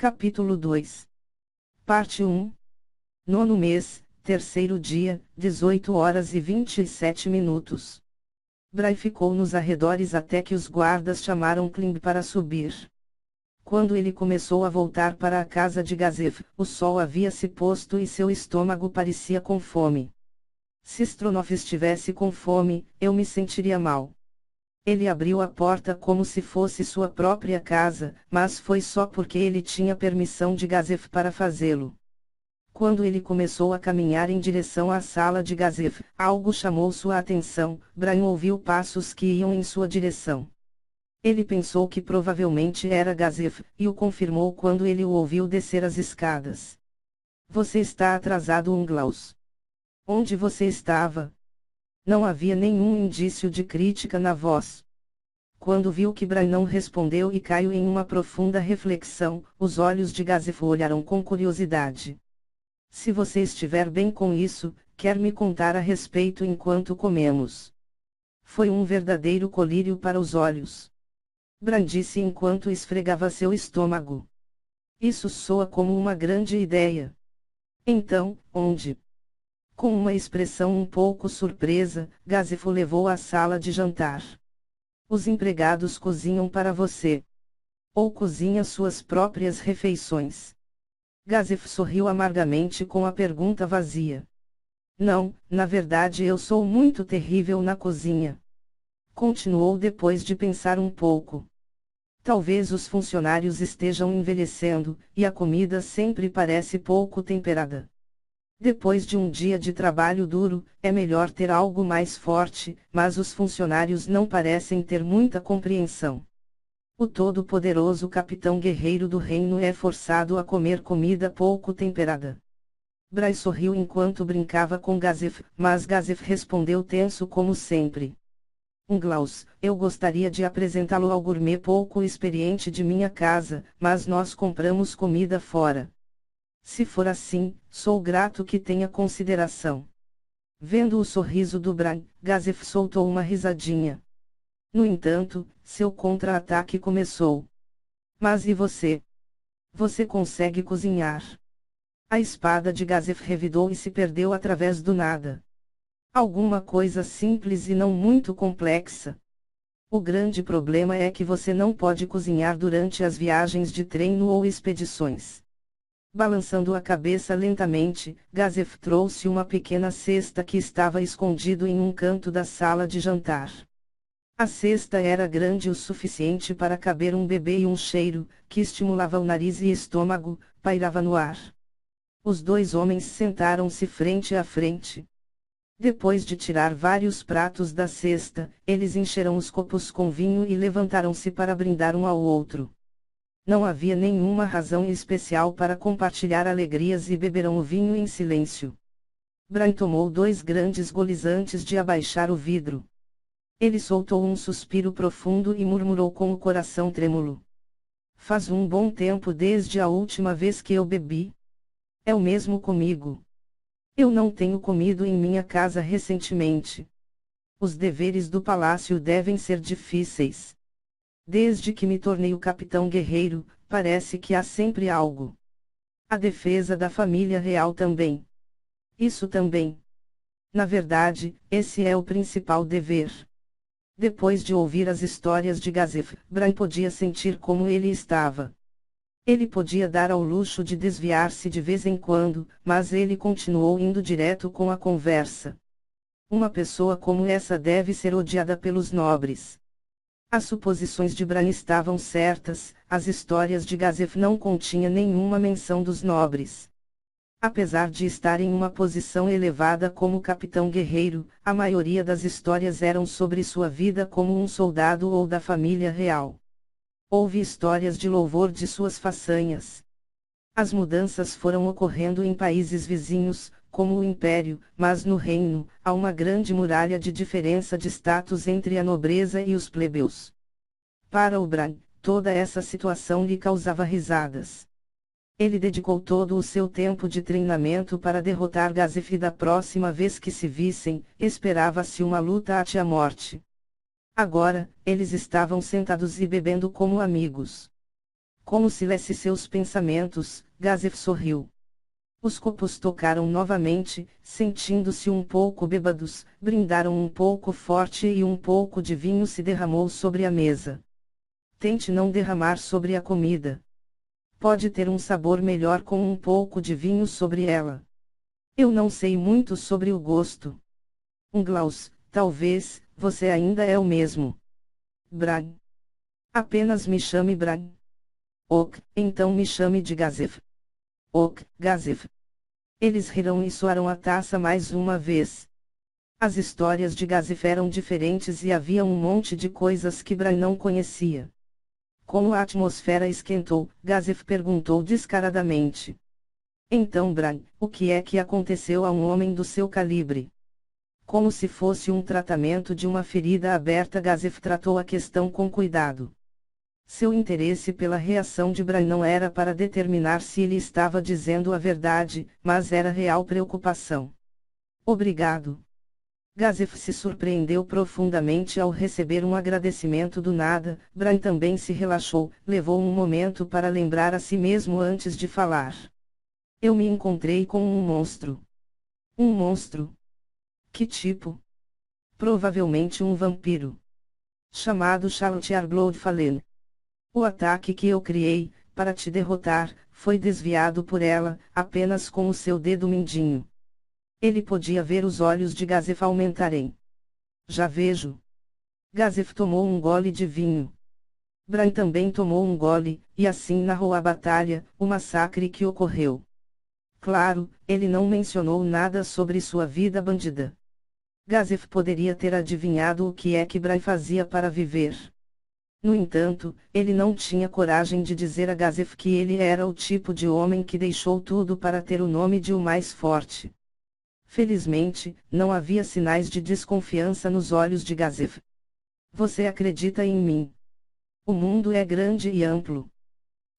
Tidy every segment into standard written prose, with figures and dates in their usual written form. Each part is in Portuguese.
Capítulo 2. Parte 1. Nono mês, terceiro dia, 18 horas e 27 minutos. Bray ficou nos arredores até que os guardas chamaram Kling para subir. Quando ele começou a voltar para a casa de Gazef, o sol havia se posto e seu estômago parecia com fome. Se Stronov estivesse com fome, eu me sentiria mal. Ele abriu a porta como se fosse sua própria casa, mas foi só porque ele tinha permissão de Gazef para fazê-lo. Quando ele começou a caminhar em direção à sala de Gazef, algo chamou sua atenção. Bray ouviu passos que iam em sua direção. Ele pensou que provavelmente era Gazef, e o confirmou quando ele o ouviu descer as escadas. Você está atrasado, Unglaus. Onde você estava? Não havia nenhum indício de crítica na voz. Quando viu que Bray não respondeu e caiu em uma profunda reflexão, os olhos de Gazef o olharam com curiosidade. Se você estiver bem com isso, quer me contar a respeito enquanto comemos. Foi um verdadeiro colírio para os olhos. Bray disse enquanto esfregava seu estômago. Isso soa como uma grande ideia. Então, onde? Com uma expressão um pouco surpresa, Gazef o levou à sala de jantar. Os empregados cozinham para você. Ou cozinha suas próprias refeições? Gazef sorriu amargamente com a pergunta vazia. Não, na verdade eu sou muito terrível na cozinha. Continuou depois de pensar um pouco. Talvez os funcionários estejam envelhecendo, e a comida sempre parece pouco temperada. Depois de um dia de trabalho duro, é melhor ter algo mais forte, mas os funcionários não parecem ter muita compreensão. O todo-poderoso capitão guerreiro do reino é forçado a comer comida pouco temperada. Bray sorriu enquanto brincava com Gazef, mas Gazef respondeu tenso como sempre. Unglaus, eu gostaria de apresentá-lo ao gourmet pouco experiente de minha casa, mas nós compramos comida fora. Se for assim, sou grato que tenha consideração. Vendo o sorriso do Bray, Gazef soltou uma risadinha. No entanto, seu contra-ataque começou. Mas e você? Você consegue cozinhar? A espada de Gazef revidou e se perdeu através do nada. Alguma coisa simples e não muito complexa. O grande problema é que você não pode cozinhar durante as viagens de treino ou expedições. Balançando a cabeça lentamente, Gazef trouxe uma pequena cesta que estava escondido em um canto da sala de jantar. A cesta era grande o suficiente para caber um bebê e um cheiro, que estimulava o nariz e estômago, pairava no ar. Os dois homens sentaram-se frente a frente. Depois de tirar vários pratos da cesta, eles encheram os copos com vinho e levantaram-se para brindar um ao outro. Não havia nenhuma razão especial para compartilhar alegrias e beberam o vinho em silêncio. Bray tomou 2 grandes goles antes de abaixar o vidro. Ele soltou um suspiro profundo e murmurou com o coração trêmulo. Faz um bom tempo desde a última vez que eu bebi. É o mesmo comigo. Eu não tenho comido em minha casa recentemente. Os deveres do palácio devem ser difíceis. Desde que me tornei o capitão guerreiro, parece que há sempre algo. A defesa da família real também. Isso também. Na verdade, esse é o principal dever. Depois de ouvir as histórias de Gazef, Bray podia sentir como ele estava. Ele podia dar ao luxo de desviar-se de vez em quando, mas ele continuou indo direto com a conversa. Uma pessoa como essa deve ser odiada pelos nobres. As suposições de Bray estavam certas, as histórias de Gazef não continham nenhuma menção dos nobres. Apesar de estar em uma posição elevada como capitão guerreiro, a maioria das histórias eram sobre sua vida como um soldado ou da família real. Houve histórias de louvor de suas façanhas. As mudanças foram ocorrendo em países vizinhos, como o Império, mas no reino, há uma grande muralha de diferença de status entre a nobreza e os plebeus. Para o Bray, toda essa situação lhe causava risadas. Ele dedicou todo o seu tempo de treinamento para derrotar Gazef e da próxima vez que se vissem, esperava-se uma luta até a morte. Agora, eles estavam sentados e bebendo como amigos. Como se lesse seus pensamentos, Gazef sorriu. Os copos tocaram novamente, sentindo-se um pouco bêbados, brindaram um pouco forte e um pouco de vinho se derramou sobre a mesa. Tente não derramar sobre a comida. Pode ter um sabor melhor com um pouco de vinho sobre ela. Eu não sei muito sobre o gosto. Um glaus, talvez, você ainda é o mesmo. Brag. Apenas me chame Brag. Ok, então me chame de Gazef. Ok, Gazef. Eles riram e soaram a taça mais uma vez. As histórias de Gazef eram diferentes e havia um monte de coisas que Bran não conhecia. Como a atmosfera esquentou, Gazef perguntou descaradamente. Então Bran, o que é que aconteceu a um homem do seu calibre? Como se fosse um tratamento de uma ferida aberta, Gazef tratou a questão com cuidado. Seu interesse pela reação de Bran não era para determinar se ele estava dizendo a verdade, mas era real preocupação. Obrigado. Gazef se surpreendeu profundamente ao receber um agradecimento do nada. Bran também se relaxou, levou um momento para lembrar a si mesmo antes de falar. Eu me encontrei com um monstro. Um monstro? Que tipo? Provavelmente um vampiro. Chamado Shaltiar Bloodfallen. O ataque que eu criei, para te derrotar, foi desviado por ela, apenas com o seu dedo mindinho. Ele podia ver os olhos de Gazef aumentarem. Já vejo. Gazef tomou um gole de vinho. Bran também tomou um gole, e assim narrou a batalha, o massacre que ocorreu. Claro, ele não mencionou nada sobre sua vida bandida. Gazef poderia ter adivinhado o que é que Bran fazia para viver. No entanto, ele não tinha coragem de dizer a Gazef que ele era o tipo de homem que deixou tudo para ter o nome de o mais forte. Felizmente, não havia sinais de desconfiança nos olhos de Gazef. Você acredita em mim? O mundo é grande e amplo.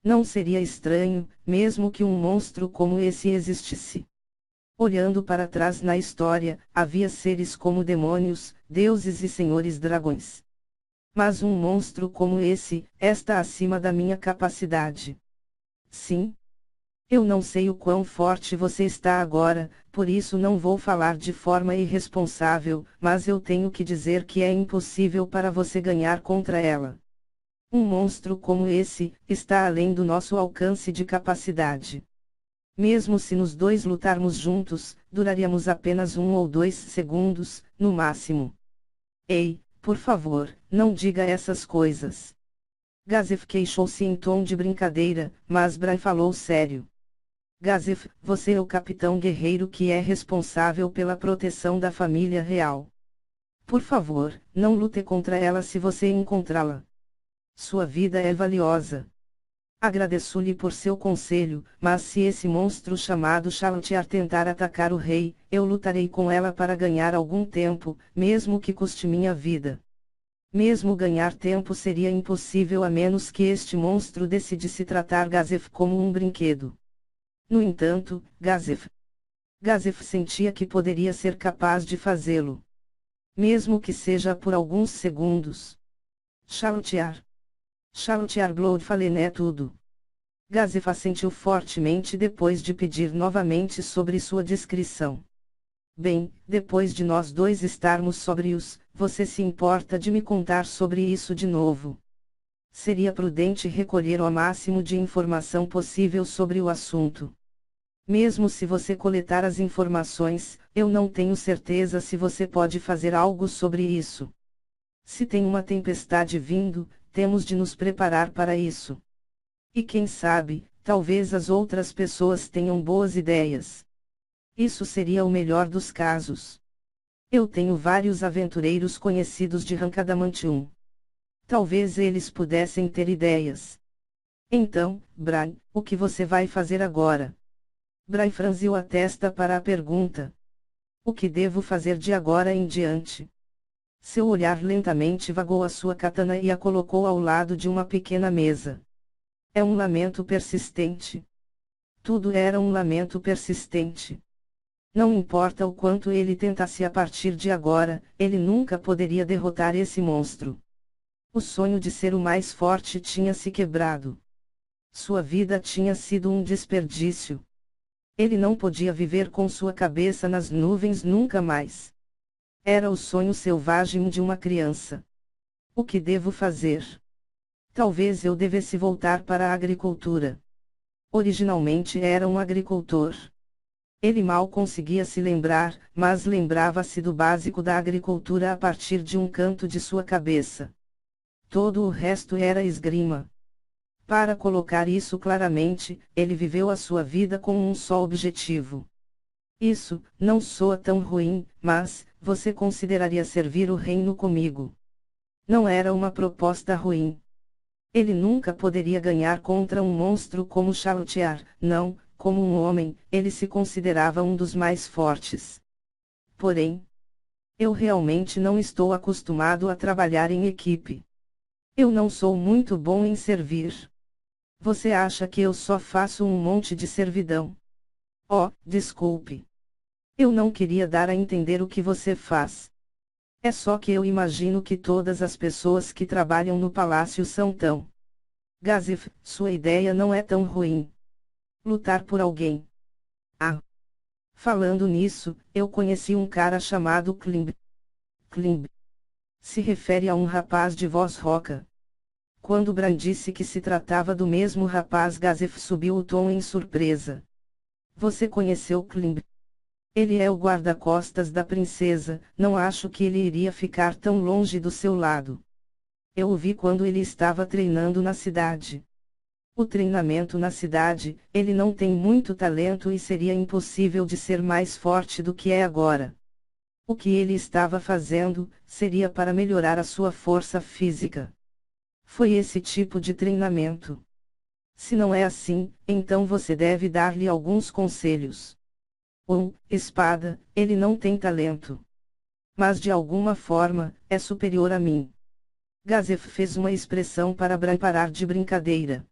Não seria estranho, mesmo que um monstro como esse existisse. Olhando para trás na história, havia seres como demônios, deuses e senhores dragões. Mas um monstro como esse, está acima da minha capacidade. Sim. Eu não sei o quão forte você está agora, por isso não vou falar de forma irresponsável, mas eu tenho que dizer que é impossível para você ganhar contra ela. Um monstro como esse, está além do nosso alcance de capacidade. Mesmo se nos dois lutarmos juntos, duraríamos apenas 1 ou 2 segundos, no máximo. Ei, por favor, não diga essas coisas. Gazef queixou-se em tom de brincadeira, mas Bran falou sério. Gazef, você é o capitão guerreiro que é responsável pela proteção da família real. Por favor, não lute contra ela se você encontrá-la. Sua vida é valiosa. Agradeço-lhe por seu conselho, mas se esse monstro chamado Shaltiar tentar atacar o rei, eu lutarei com ela para ganhar algum tempo, mesmo que custe minha vida. Mesmo ganhar tempo seria impossível a menos que este monstro decidisse tratar Gazef como um brinquedo. No entanto, Gazef sentia que poderia ser capaz de fazê-lo. Mesmo que seja por alguns segundos. Shaltiar Bloodfallen é tudo. Gazef assentiu fortemente depois de pedir novamente sobre sua descrição. Bem, depois de nós dois estarmos sóbrios, você se importa de me contar sobre isso de novo? Seria prudente recolher o máximo de informação possível sobre o assunto. Mesmo se você coletar as informações, eu não tenho certeza se você pode fazer algo sobre isso. Se tem uma tempestade vindo, temos de nos preparar para isso. E quem sabe, talvez as outras pessoas tenham boas ideias. Isso seria o melhor dos casos. Eu tenho vários aventureiros conhecidos de Rancadamantium. Talvez eles pudessem ter ideias. Então, Bran, o que você vai fazer agora? Bran franziu a testa para a pergunta. O que devo fazer de agora em diante? Seu olhar lentamente vagou a sua katana e a colocou ao lado de uma pequena mesa. É um lamento persistente. Tudo era um lamento persistente. Não importa o quanto ele tentasse a partir de agora, ele nunca poderia derrotar esse monstro. O sonho de ser o mais forte tinha se quebrado. Sua vida tinha sido um desperdício. Ele não podia viver com sua cabeça nas nuvens nunca mais. Era o sonho selvagem de uma criança. O que devo fazer? Talvez eu devesse voltar para a agricultura. Originalmente era um agricultor. Ele mal conseguia se lembrar, mas lembrava-se do básico da agricultura a partir de um canto de sua cabeça. Todo o resto era esgrima. Para colocar isso claramente, ele viveu a sua vida com um só objetivo. Isso não soa tão ruim, mas você consideraria servir o reino comigo? Não era uma proposta ruim. Ele nunca poderia ganhar contra um monstro como Chalutiar, não, como um homem, ele se considerava um dos mais fortes. Porém, eu realmente não estou acostumado a trabalhar em equipe. Eu não sou muito bom em servir. Você acha que eu só faço um monte de servidão? Oh, desculpe. Eu não queria dar a entender o que você faz. É só que eu imagino que todas as pessoas que trabalham no palácio são tão. Gazif, sua ideia não é tão ruim. Lutar por alguém. Ah. Falando nisso, eu conheci um cara chamado Klimb. Klimb. Se refere a um rapaz de voz rouca. Quando Bran disse que se tratava do mesmo rapaz, Gazef subiu o tom em surpresa. Você conheceu Klimb? Ele é o guarda-costas da princesa, não acho que ele iria ficar tão longe do seu lado. Eu o vi quando ele estava treinando na cidade. O treinamento na cidade, ele não tem muito talento e seria impossível de ser mais forte do que é agora. O que ele estava fazendo, seria para melhorar a sua força física. Foi esse tipo de treinamento. Se não é assim, então você deve dar-lhe alguns conselhos. Espada, ele não tem talento. Mas de alguma forma, é superior a mim. Gazef fez uma expressão para Bran parar de brincadeira.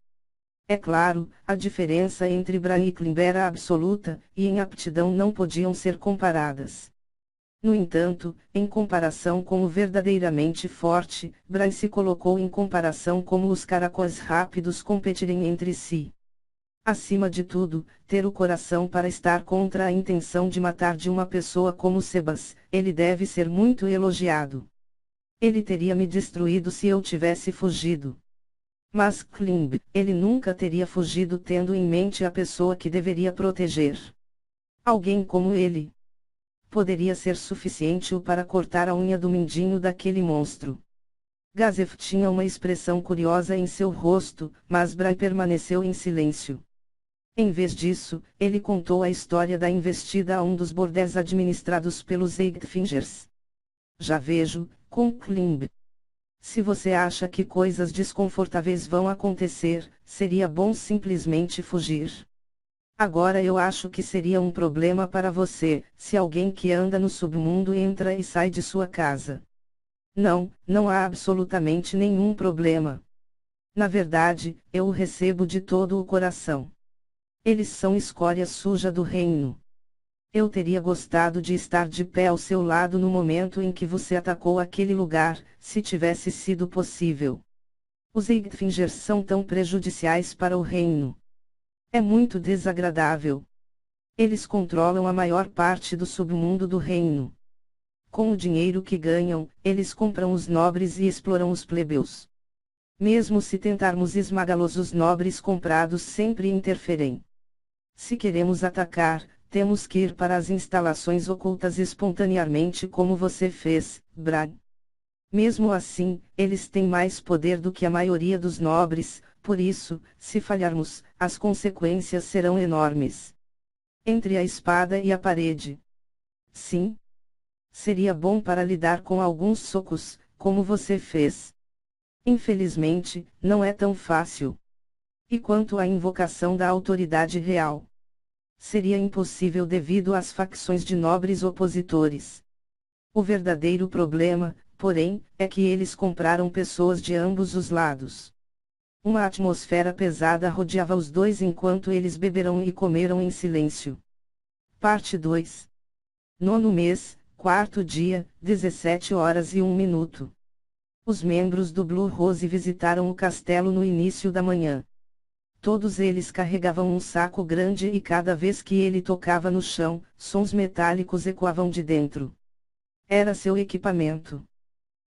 É claro, a diferença entre Bran e Klimb era absoluta, e em aptidão não podiam ser comparadas. No entanto, em comparação com o verdadeiramente forte, Bran se colocou em comparação como os caracóis rápidos competirem entre si. Acima de tudo, ter o coração para estar contra a intenção de matar de uma pessoa como Sebas, ele deve ser muito elogiado. Ele teria me destruído se eu tivesse fugido. Mas Klimb, ele nunca teria fugido tendo em mente a pessoa que deveria proteger. Alguém como ele poderia ser suficiente para cortar a unha do mindinho daquele monstro. Gazef tinha uma expressão curiosa em seu rosto, mas Bran permaneceu em silêncio. Em vez disso, ele contou a história da investida a um dos bordéis administrados pelos Eightfingers. Já vejo, com Klimb. Se você acha que coisas desconfortáveis vão acontecer, seria bom simplesmente fugir. Agora eu acho que seria um problema para você, se alguém que anda no submundo entra e sai de sua casa. Não, não há absolutamente nenhum problema. Na verdade, eu o recebo de todo o coração. Eles são escória suja do reino. Eu teria gostado de estar de pé ao seu lado no momento em que você atacou aquele lugar, se tivesse sido possível. Os Eightfingers são tão prejudiciais para o reino. É muito desagradável. Eles controlam a maior parte do submundo do reino. Com o dinheiro que ganham, eles compram os nobres e exploram os plebeus. Mesmo se tentarmos esmagá-los, os nobres comprados sempre interferem. Se queremos atacar, temos que ir para as instalações ocultas espontaneamente como você fez, Bran. Mesmo assim, eles têm mais poder do que a maioria dos nobres, por isso, se falharmos, as consequências serão enormes. Entre a espada e a parede. Sim. Seria bom para lidar com alguns socos, como você fez. Infelizmente, não é tão fácil. E quanto à invocação da autoridade real? Seria impossível devido às facções de nobres opositores. O verdadeiro problema, porém, é que eles compraram pessoas de ambos os lados. Uma atmosfera pesada rodeava os dois enquanto eles beberam e comeram em silêncio. Parte 2. Nono mês, quarto dia, 17h01. Os membros do Blue Rose visitaram o castelo no início da manhã. Todos eles carregavam um saco grande e cada vez que ele tocava no chão, sons metálicos ecoavam de dentro. Era seu equipamento.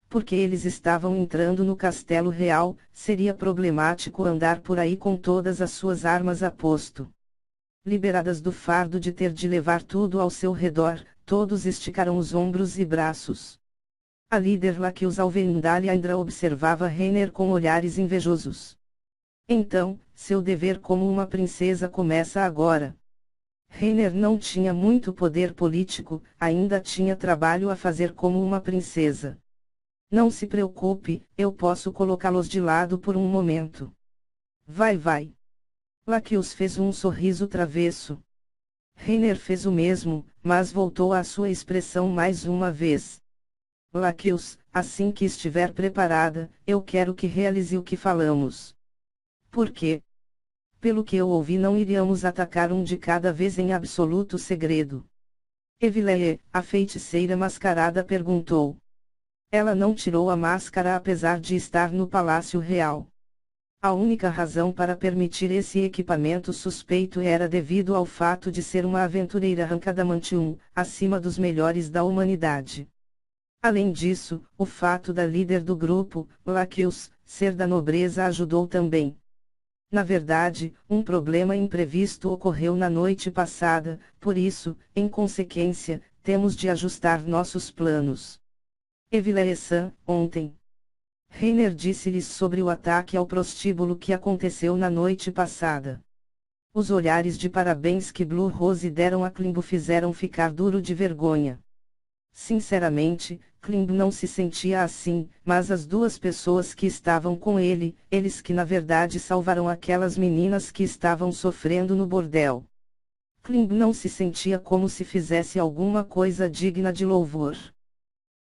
Porque eles estavam entrando no castelo real, seria problemático andar por aí com todas as suas armas a posto. Liberadas do fardo de ter de levar tudo ao seu redor, todos esticaram os ombros e braços. A líder Laquius Alvendaliandra observava Reiner com olhares invejosos. Então, seu dever como uma princesa começa agora. Reiner não tinha muito poder político, ainda tinha trabalho a fazer como uma princesa. Não se preocupe, eu posso colocá-los de lado por um momento. Vai. Laquius fez um sorriso travesso. Reiner fez o mesmo, mas voltou à sua expressão mais uma vez. Laquius, assim que estiver preparada, eu quero que realize o que falamos. Por quê? Pelo que eu ouvi, não iríamos atacar um de cada vez em absoluto segredo. Evillée, a feiticeira mascarada perguntou. Ela não tirou a máscara apesar de estar no Palácio Real. A única razão para permitir esse equipamento suspeito era devido ao fato de ser uma aventureira Rancadamantium, acima dos melhores da humanidade. Além disso, o fato da líder do grupo, Laquius, ser da nobreza ajudou também. Na verdade, um problema imprevisto ocorreu na noite passada, por isso, em consequência, temos de ajustar nossos planos. Evillée-san, ontem. Reiner disse-lhes sobre o ataque ao prostíbulo que aconteceu na noite passada. Os olhares de parabéns que Blue Rose deram a Klimb o fizeram ficar duro de vergonha. Sinceramente, Klimb não se sentia assim, mas as duas pessoas que estavam com ele, eles que na verdade salvaram aquelas meninas que estavam sofrendo no bordel. Klimb não se sentia como se fizesse alguma coisa digna de louvor.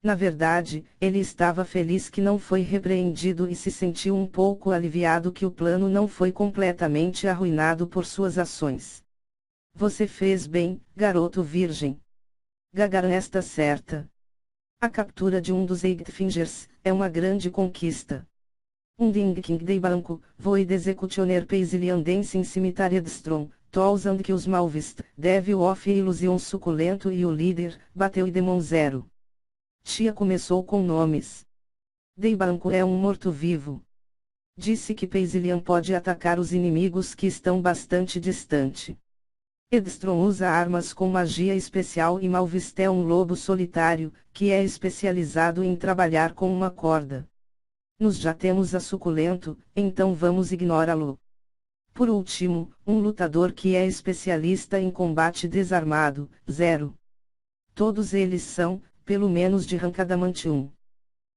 Na verdade, ele estava feliz que não foi repreendido e se sentiu um pouco aliviado que o plano não foi completamente arruinado por suas ações. Você fez bem, garoto virgem. Gagarin está certa. A captura de um dos Eightfingers é uma grande conquista. Um Ding King de Banco, Void Executioner Paisiliandense em Cemitária de Strom, Tousand que os Malvist, Devil of Illusion Suculento e o líder, bateu e Demon Zero. Tia começou com nomes. Deibanco é um morto-vivo. Disse que Paisilian pode atacar os inimigos que estão bastante distante. Edstrom usa armas com magia especial e Malvist é um lobo solitário, que é especializado em trabalhar com uma corda. Nós já temos a Suculento, então vamos ignorá-lo. Por último, um lutador que é especialista em combate desarmado, 0. Todos eles são, pelo menos de Rancadamantium.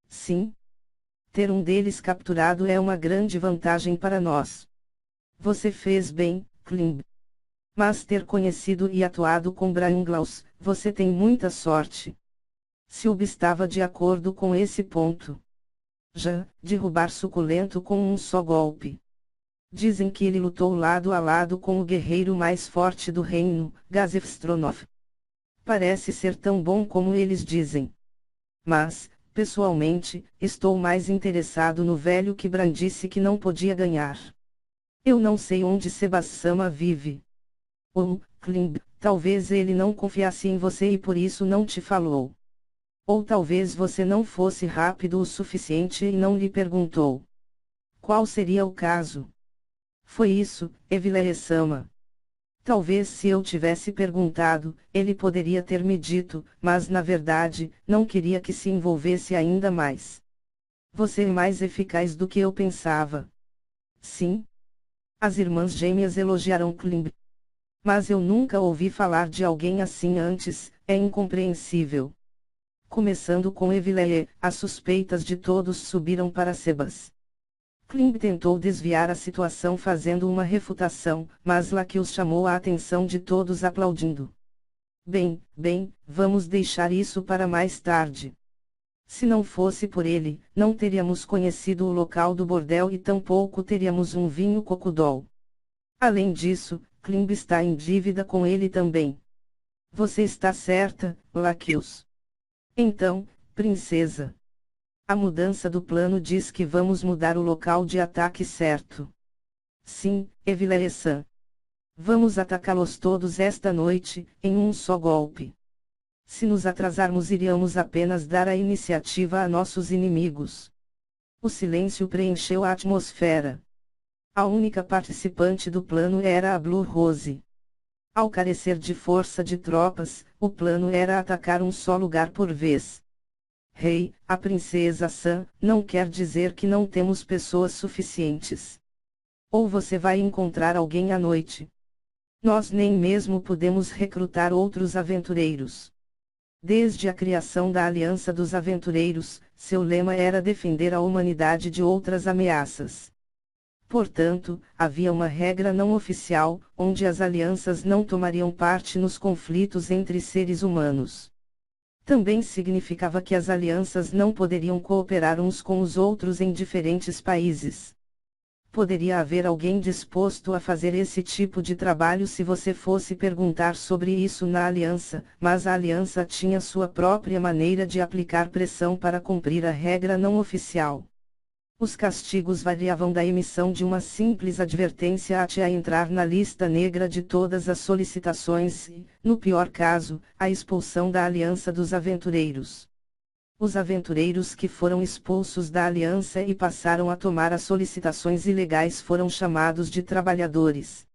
Sim. Ter um deles capturado é uma grande vantagem para nós. Você fez bem, Klimb. Mas ter conhecido e atuado com Braunglaus, você tem muita sorte. Silb estava de acordo com esse ponto. Já, derrubar Suculento com um só golpe. Dizem que ele lutou lado a lado com o guerreiro mais forte do reino, Gazef Stronov. Parece ser tão bom como eles dizem. Mas, pessoalmente, estou mais interessado no velho que Bran disse que não podia ganhar. Eu não sei onde Sebassama vive. Klimb, talvez ele não confiasse em você e por isso não te falou. Ou talvez você não fosse rápido o suficiente e não lhe perguntou. Qual seria o caso? Foi isso, Evillée-sama. Talvez se eu tivesse perguntado, ele poderia ter me dito, mas na verdade, não queria que se envolvesse ainda mais. Você é mais eficaz do que eu pensava. Sim. As irmãs gêmeas elogiaram Klimb. Mas eu nunca ouvi falar de alguém assim antes, é incompreensível. Começando com Evillée, as suspeitas de todos subiram para Sebas. Klimb tentou desviar a situação fazendo uma refutação, mas Laquius chamou a atenção de todos aplaudindo. Bem, vamos deixar isso para mais tarde. Se não fosse por ele, não teríamos conhecido o local do bordel e tampouco teríamos um vinho cocodol. Além disso, Klimb está em dívida com ele também. Você está certa, Laquius. Então, princesa. A mudança do plano diz que vamos mudar o local de ataque, certo? Sim, Evileressan. Vamos atacá-los todos esta noite, em um só golpe. Se nos atrasarmos, iríamos apenas dar a iniciativa a nossos inimigos. O silêncio preencheu a atmosfera. A única participante do plano era a Blue Rose. Ao carecer de força de tropas, o plano era atacar um só lugar por vez. Rei, a princesa Sam, não quer dizer que não temos pessoas suficientes. Ou você vai encontrar alguém à noite. Nós nem mesmo podemos recrutar outros aventureiros. Desde a criação da Aliança dos Aventureiros, seu lema era defender a humanidade de outras ameaças. Portanto, havia uma regra não oficial, onde as alianças não tomariam parte nos conflitos entre seres humanos. Também significava que as alianças não poderiam cooperar uns com os outros em diferentes países. Poderia haver alguém disposto a fazer esse tipo de trabalho se você fosse perguntar sobre isso na aliança, mas a aliança tinha sua própria maneira de aplicar pressão para cumprir a regra não oficial. Os castigos variavam da emissão de uma simples advertência até a entrar na lista negra de todas as solicitações e, no pior caso, a expulsão da Aliança dos Aventureiros. Os aventureiros que foram expulsos da aliança e passaram a tomar as solicitações ilegais foram chamados de trabalhadores.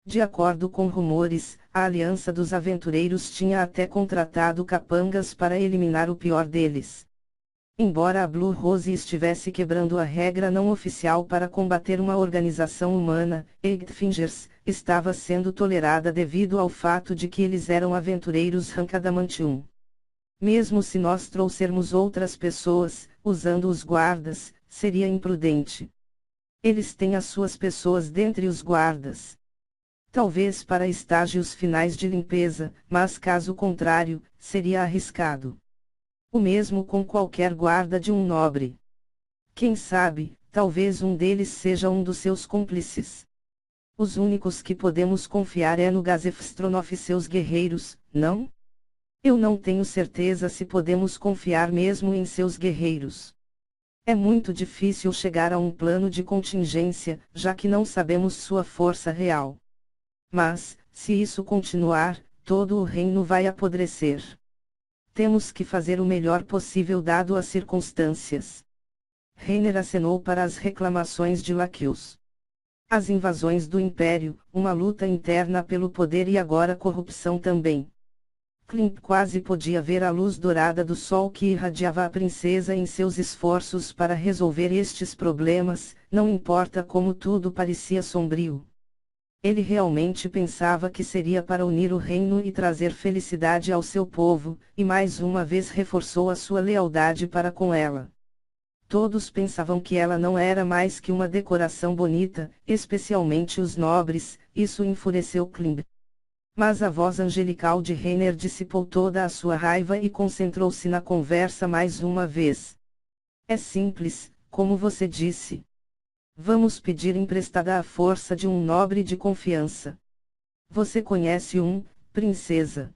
De acordo com rumores, a Aliança dos Aventureiros tinha até contratado capangas para eliminar o pior deles. Embora a Blue Rose estivesse quebrando a regra não oficial para combater uma organização humana, Eggfingers estava sendo tolerada devido ao fato de que eles eram aventureiros Rankadamantium. Mesmo se nós trouxermos outras pessoas, usando os guardas, seria imprudente. Eles têm as suas pessoas dentre os guardas. Talvez para estágios finais de limpeza, mas caso contrário, seria arriscado. O mesmo com qualquer guarda de um nobre. Quem sabe, talvez um deles seja um dos seus cúmplices. Os únicos que podemos confiar é no Gazefstronoff e seus guerreiros, não? Eu não tenho certeza se podemos confiar mesmo em seus guerreiros. É muito difícil chegar a um plano de contingência, já que não sabemos sua força real. Mas, se isso continuar, todo o reino vai apodrecer. Temos que fazer o melhor possível dado as circunstâncias. Reiner acenou para as reclamações de Laqueus. As invasões do Império, uma luta interna pelo poder e agora corrupção também. Clint quase podia ver a luz dourada do sol que irradiava a princesa em seus esforços para resolver estes problemas, não importa como tudo parecia sombrio. Ele realmente pensava que seria para unir o reino e trazer felicidade ao seu povo, e mais uma vez reforçou a sua lealdade para com ela. Todos pensavam que ela não era mais que uma decoração bonita, especialmente os nobres, isso enfureceu Klimb. Mas a voz angelical de Reiner dissipou toda a sua raiva e concentrou-se na conversa mais uma vez. É simples, como você disse. Vamos pedir emprestada a força de um nobre de confiança. Você conhece um, princesa?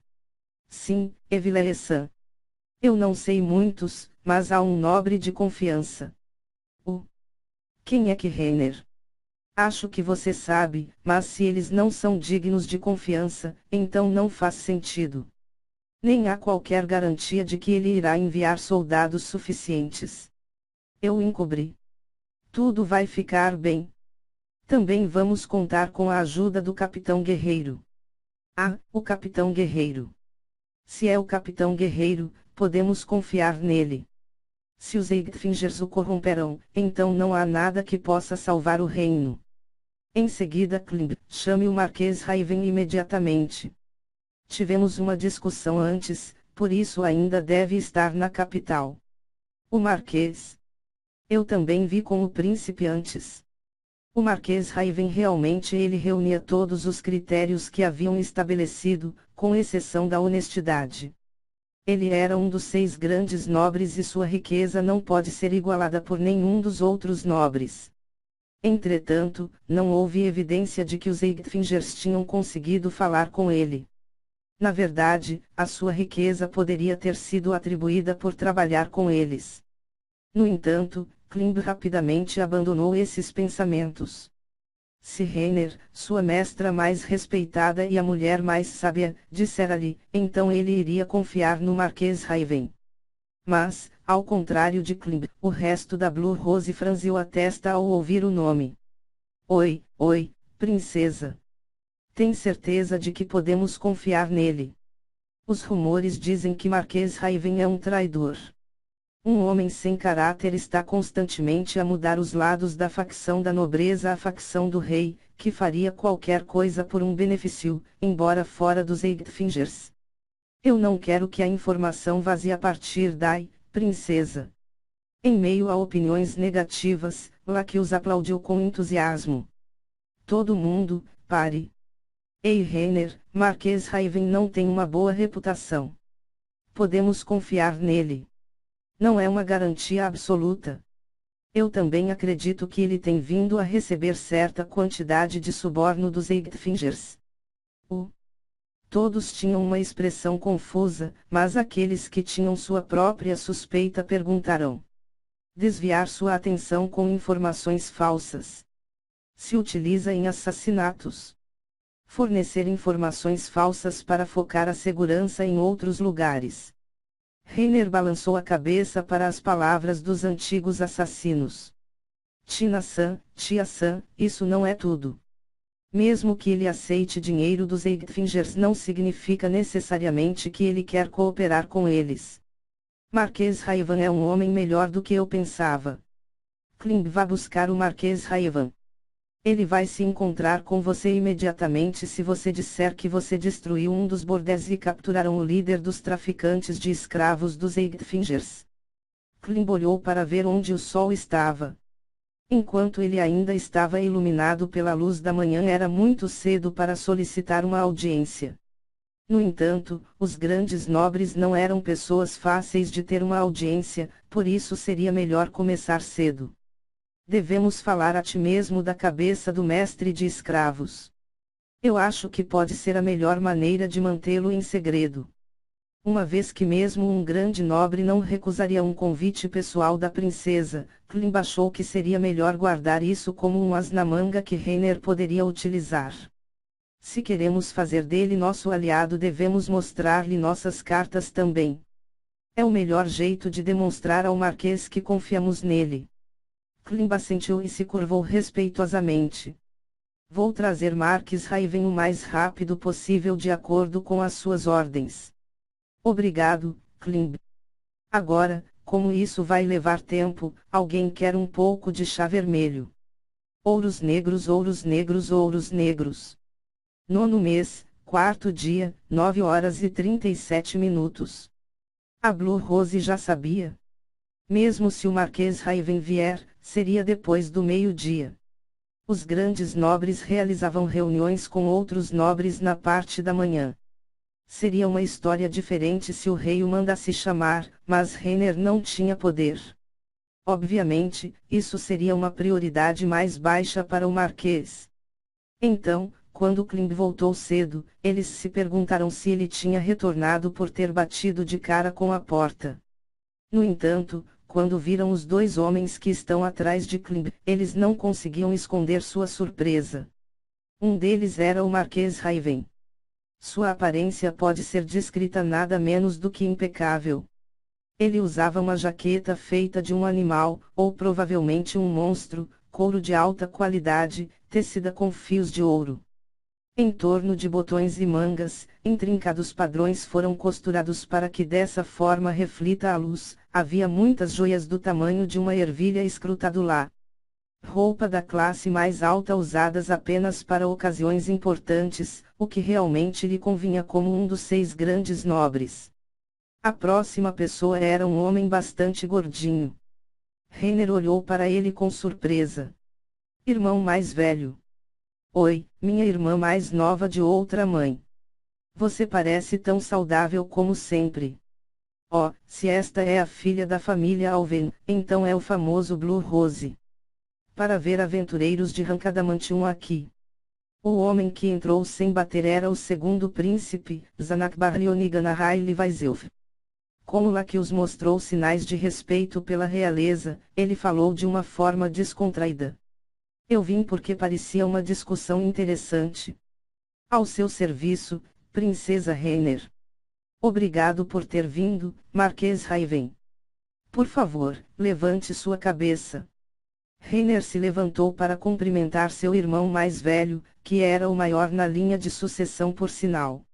Sim, Evileressan. Eu não sei muitos, mas há um nobre de confiança. Quem é que Reiner? Acho que você sabe, mas se eles não são dignos de confiança, então não faz sentido. Nem há qualquer garantia de que ele irá enviar soldados suficientes. Eu encobri. Tudo vai ficar bem. Também vamos contar com a ajuda do Capitão Guerreiro. Ah, o Capitão Guerreiro. Se é o Capitão Guerreiro, podemos confiar nele. Se os Eggfingers o corromperão, então não há nada que possa salvar o reino. Em seguida Klimb, chame o Marquês Raven imediatamente. Tivemos uma discussão antes, por isso ainda deve estar na capital. O Marquês. Eu também vi com o príncipe antes. O Marquês Raven realmente ele reunia todos os critérios que haviam estabelecido, com exceção da honestidade. Ele era um dos 6 grandes nobres e sua riqueza não pode ser igualada por nenhum dos outros nobres. Entretanto, não houve evidência de que os Eggfingers tinham conseguido falar com ele. Na verdade, a sua riqueza poderia ter sido atribuída por trabalhar com eles. No entanto, Klimb rapidamente abandonou esses pensamentos. Se Rainer, sua mestra mais respeitada e a mulher mais sábia, dissera-lhe, então ele iria confiar no Marquês Raven. Mas, ao contrário de Klimb, o resto da Blue Rose franziu a testa ao ouvir o nome. Oi, princesa. Tem certeza de que podemos confiar nele? Os rumores dizem que Marquês Raven é um traidor. Um homem sem caráter está constantemente a mudar os lados da facção da nobreza à facção do rei, que faria qualquer coisa por um benefício, embora fora dos Eightfingers. Eu não quero que a informação vaze a partir daí, princesa. Em meio a opiniões negativas, Lacus aplaudiu com entusiasmo. Todo mundo, pare. Ei Rainer, Marquês Raven não tem uma boa reputação. Podemos confiar nele. Não é uma garantia absoluta. Eu também acredito que ele tem vindo a receber certa quantidade de suborno dos Eightfingers. Todos tinham uma expressão confusa, mas aqueles que tinham sua própria suspeita perguntaram. Desviar sua atenção com informações falsas. Se utiliza em assassinatos. Fornecer informações falsas para focar a segurança em outros lugares. Rainer balançou a cabeça para as palavras dos antigos assassinos. Tia-san, isso não é tudo. Mesmo que ele aceite dinheiro dos Eightfingers não significa necessariamente que ele quer cooperar com eles. Marquês Raven é um homem melhor do que eu pensava. Klimb vá buscar o Marquês Raven. Ele vai se encontrar com você imediatamente se você disser que você destruiu um dos bordéis e capturaram o líder dos traficantes de escravos dos Eightfingers. Klimb olhou para ver onde o sol estava. Enquanto ele ainda estava iluminado pela luz da manhã era muito cedo para solicitar uma audiência. No entanto, os grandes nobres não eram pessoas fáceis de ter uma audiência, por isso seria melhor começar cedo. Devemos falar a ti mesmo da cabeça do mestre de escravos. Eu acho que pode ser a melhor maneira de mantê-lo em segredo. Uma vez que mesmo um grande nobre não recusaria um convite pessoal da princesa, Klimb achou que seria melhor guardar isso como um as na manga que Rainer poderia utilizar. Se queremos fazer dele nosso aliado devemos mostrar-lhe nossas cartas também. É o melhor jeito de demonstrar ao Marquês que confiamos nele. Klimb assentiu e se curvou respeitosamente. Vou trazer Marquês Raven o mais rápido possível de acordo com as suas ordens. Obrigado, Klimb. Agora, como isso vai levar tempo, alguém quer um pouco de chá vermelho. Ouros negros, ouros negros, ouros negros. 9º mês, 4º dia, 9h37. A Blue Rose já sabia. Mesmo se o Marquês Raven vier, seria depois do meio-dia. Os grandes nobres realizavam reuniões com outros nobres na parte da manhã. Seria uma história diferente se o rei o mandasse chamar, mas Rainer não tinha poder. Obviamente, isso seria uma prioridade mais baixa para o Marquês. Então, quando Klimb voltou cedo, eles se perguntaram se ele tinha retornado por ter batido de cara com a porta. No entanto, quando viram os dois homens que estão atrás de Klimb, eles não conseguiam esconder sua surpresa. Um deles era o Marquês Raven. Sua aparência pode ser descrita nada menos do que impecável. Ele usava uma jaqueta feita de um animal, ou provavelmente um monstro, couro de alta qualidade, tecida com fios de ouro. Em torno de botões e mangas, intrincados padrões foram costurados para que dessa forma reflita a luz. Havia muitas joias do tamanho de uma ervilha escrutado lá. Roupa da classe mais alta usadas apenas para ocasiões importantes, o que realmente lhe convinha como um dos 6 grandes nobres. A próxima pessoa era um homem bastante gordinho. Rainer olhou para ele com surpresa. Irmão mais velho. Oi, minha irmã mais nova de outra mãe. Você parece tão saudável como sempre. Oh, se esta é a filha da família Alven, então é o famoso Blue Rose. Para ver aventureiros de Rancadamantium aqui. O homem que entrou sem bater era o segundo príncipe, Zanak Barlioniganahai Livaiself. Como Lacus mostrou sinais de respeito pela realeza, ele falou de uma forma descontraída. Eu vim porque parecia uma discussão interessante. Ao seu serviço, Princesa Rainer. Obrigado por ter vindo, Marquês Raven. Por favor, levante sua cabeça. Rainer se levantou para cumprimentar seu irmão mais velho, que era o maior na linha de sucessão por sinal.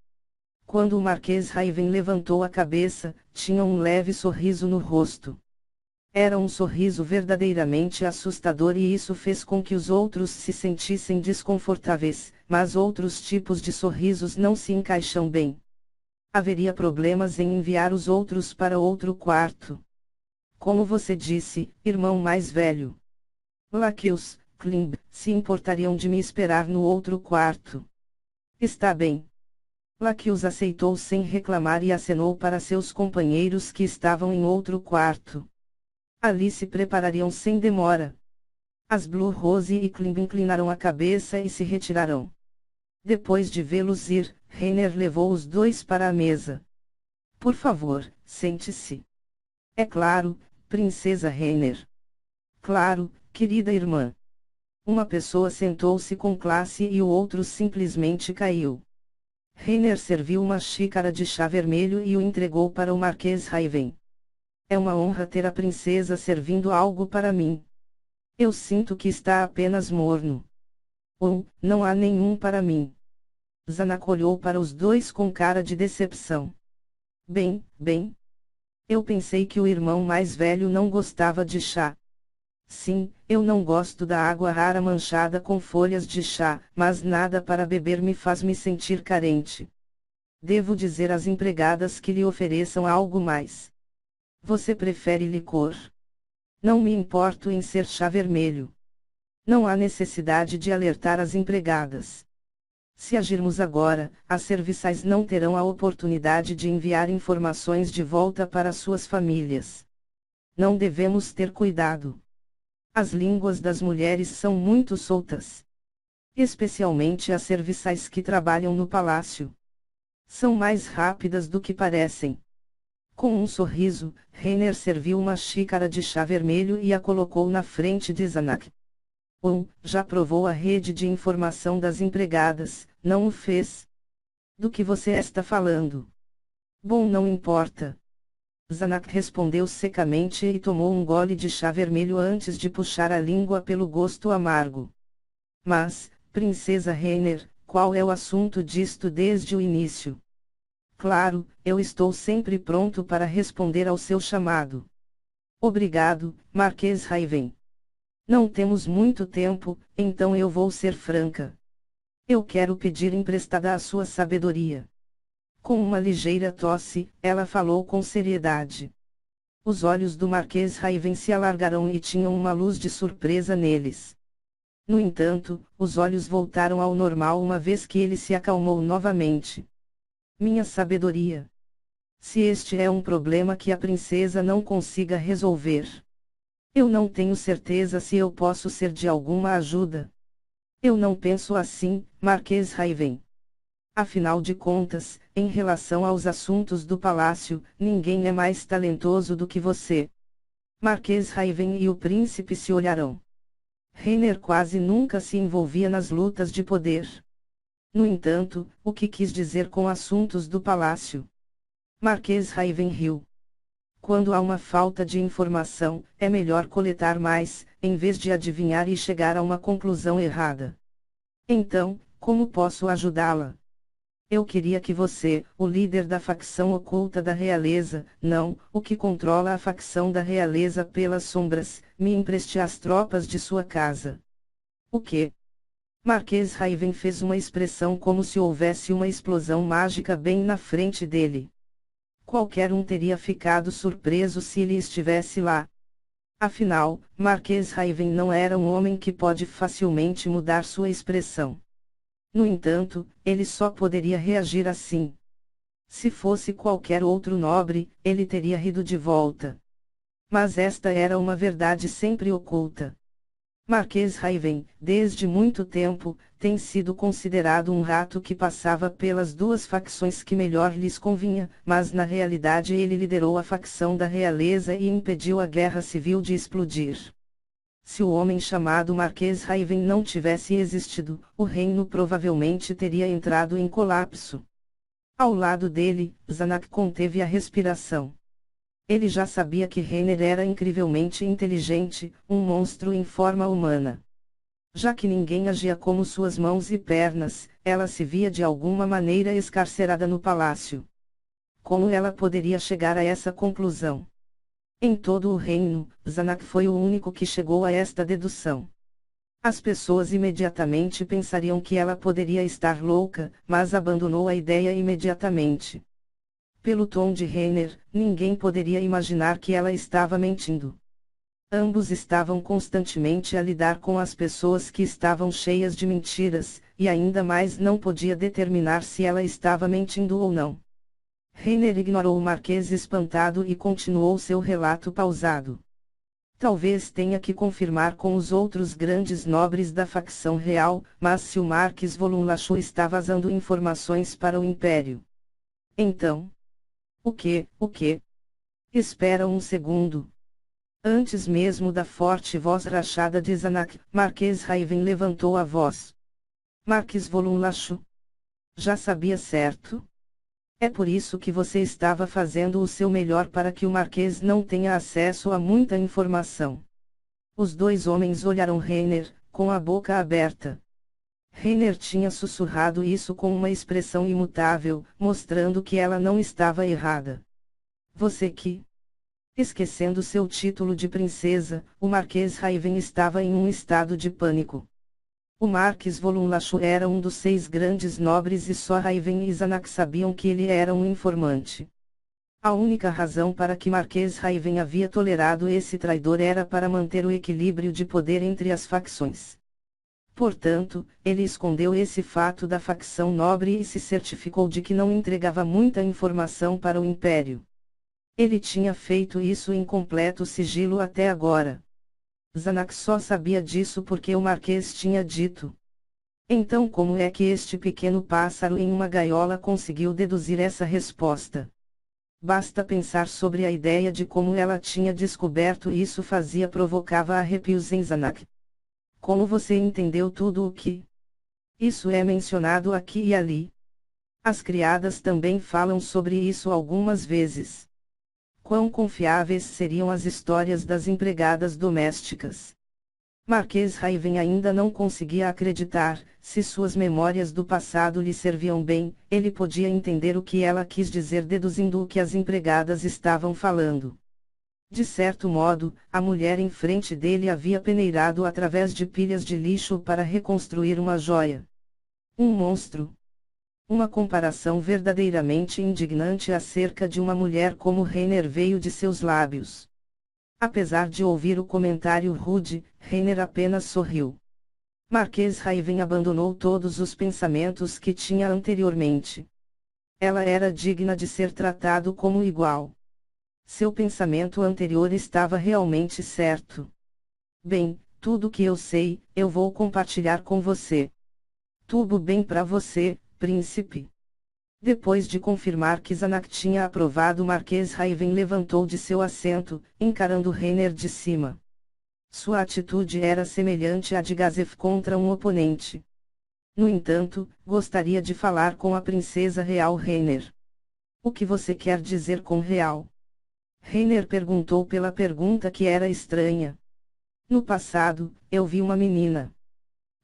Quando o Marquês Raven levantou a cabeça, tinha um leve sorriso no rosto. Era um sorriso verdadeiramente assustador e isso fez com que os outros se sentissem desconfortáveis, mas outros tipos de sorrisos não se encaixam bem. Haveria problemas em enviar os outros para outro quarto. Como você disse, irmão mais velho. Laqueus, Klimb, se importariam de me esperar no outro quarto. Está bem. Laqueus aceitou sem reclamar e acenou para seus companheiros que estavam em outro quarto. Ali se preparariam sem demora. As Blue Rose e Klimb inclinaram a cabeça e se retiraram. Depois de vê-los ir, Rainer levou os dois para a mesa. Por favor, sente-se. É claro, Princesa Rainer. Claro, querida irmã. Uma pessoa sentou-se com classe e o outro simplesmente caiu. Rainer serviu uma xícara de chá vermelho e o entregou para o Marquês Raven. É uma honra ter a princesa servindo algo para mim. Eu sinto que está apenas morno. Não há nenhum para mim. Zanak olhou para os dois com cara de decepção. Bem. Eu pensei que o irmão mais velho não gostava de chá. Sim, eu não gosto da água rara manchada com folhas de chá, mas nada para beber me faz me sentir carente. Devo dizer às empregadas que lhe ofereçam algo mais. Você prefere licor? Não me importo em ser chá vermelho. Não há necessidade de alertar as empregadas. Se agirmos agora, as serviçais não terão a oportunidade de enviar informações de volta para suas famílias. Não devemos ter cuidado. As línguas das mulheres são muito soltas. Especialmente as serviçais que trabalham no palácio. São mais rápidas do que parecem. Com um sorriso, Rainer serviu uma xícara de chá vermelho e a colocou na frente de Zanak. Já provou a rede de informação das empregadas, não o fez? Do que você está falando? Bom, não importa. Zanak respondeu secamente e tomou um gole de chá vermelho antes de puxar a língua pelo gosto amargo. Mas, Princesa Rainer, qual é o assunto disto desde o início? Claro, eu estou sempre pronto para responder ao seu chamado. Obrigado, Marquês Raven. Não temos muito tempo, então eu vou ser franca. Eu quero pedir emprestada a sua sabedoria. Com uma ligeira tosse, ela falou com seriedade. Os olhos do Marquês Raven se alargaram e tinham uma luz de surpresa neles. No entanto, os olhos voltaram ao normal uma vez que ele se acalmou novamente. Minha sabedoria. Se este é um problema que a princesa não consiga resolver. Eu não tenho certeza se eu posso ser de alguma ajuda. Eu não penso assim, Marquês Raven. Afinal de contas, em relação aos assuntos do palácio, ninguém é mais talentoso do que você. Marquês Raven e o príncipe se olharão. Rainer quase nunca se envolvia nas lutas de poder. No entanto, o que quis dizer com assuntos do palácio? Marquês Raven riu. Quando há uma falta de informação, é melhor coletar mais, em vez de adivinhar e chegar a uma conclusão errada. Então, como posso ajudá-la? Eu queria que você, o líder da facção oculta da realeza, não, o que controla a facção da realeza pelas sombras, me empreste as tropas de sua casa. O quê? Marquês Raven fez uma expressão como se houvesse uma explosão mágica bem na frente dele. Qualquer um teria ficado surpreso se ele estivesse lá. Afinal, Marquês Raven não era um homem que pode facilmente mudar sua expressão. No entanto, ele só poderia reagir assim. Se fosse qualquer outro nobre, ele teria rido de volta. Mas esta era uma verdade sempre oculta. Marquês Raven, desde muito tempo, tem sido considerado um rato que passava pelas duas facções que melhor lhes convinha, mas na realidade ele liderou a facção da realeza e impediu a guerra civil de explodir. Se o homem chamado Marquês Raven não tivesse existido, o reino provavelmente teria entrado em colapso. Ao lado dele, Zanak conteve a respiração. Ele já sabia que Rainer era incrivelmente inteligente, um monstro em forma humana. Já que ninguém agia como suas mãos e pernas, ela se via de alguma maneira escarcerada no palácio. Como ela poderia chegar a essa conclusão? Em todo o reino, Zanak foi o único que chegou a esta dedução. As pessoas imediatamente pensariam que ela poderia estar louca, mas abandonou a ideia imediatamente. Pelo tom de Rainer, ninguém poderia imaginar que ela estava mentindo. Ambos estavam constantemente a lidar com as pessoas que estavam cheias de mentiras, e ainda mais não podia determinar se ela estava mentindo ou não. Rainer ignorou o Marquês espantado e continuou seu relato pausado. Talvez tenha que confirmar com os outros grandes nobres da facção real, mas se o Marquês Volumlachu está vazando informações para o Império. Então. O quê? Espera um segundo. Antes mesmo da forte voz rachada de Zanak, Marquês Raven levantou a voz. Marquês Volumlachu. Já sabia certo? É por isso que você estava fazendo o seu melhor para que o Marquês não tenha acesso a muita informação. Os dois homens olharam Rainer, com a boca aberta. Rainer tinha sussurrado isso com uma expressão imutável, mostrando que ela não estava errada. Você que... Esquecendo seu título de princesa, o Marquês Raven estava em um estado de pânico. O Marquês Volumlachu era um dos 6 grandes nobres e só Raven e Zanak sabiam que ele era um informante. A única razão para que Marquês Raven havia tolerado esse traidor era para manter o equilíbrio de poder entre as facções. Portanto, ele escondeu esse fato da facção nobre e se certificou de que não entregava muita informação para o Império. Ele tinha feito isso em completo sigilo até agora. Zanak só sabia disso porque o Marquês tinha dito. Então como é que este pequeno pássaro em uma gaiola conseguiu deduzir essa resposta? Basta pensar sobre a ideia de como ela tinha descoberto isso provocava arrepios em Zanak. Como você entendeu tudo o que? Isso é mencionado aqui e ali. As criadas também falam sobre isso algumas vezes. Quão confiáveis seriam as histórias das empregadas domésticas? Marquês Raven ainda não conseguia acreditar, se suas memórias do passado lhe serviam bem, ele podia entender o que ela quis dizer deduzindo o que as empregadas estavam falando. De certo modo, a mulher em frente dele havia peneirado através de pilhas de lixo para reconstruir uma joia. Um monstro. Uma comparação verdadeiramente indignante acerca de uma mulher como Rainer veio de seus lábios. Apesar de ouvir o comentário rude, Rainer apenas sorriu. Marquês Raven abandonou todos os pensamentos que tinha anteriormente. Ela era digna de ser tratado como igual. Seu pensamento anterior estava realmente certo. Bem, tudo que eu sei, eu vou compartilhar com você. Tudo bem para você, príncipe? Depois de confirmar que Zanak tinha aprovado, Marquês Raven levantou de seu assento, encarando Rainer de cima. Sua atitude era semelhante à de Gazef contra um oponente. No entanto, gostaria de falar com a princesa real Rainer. O que você quer dizer com real? Rainer perguntou pela pergunta que era estranha. No passado, eu vi uma menina.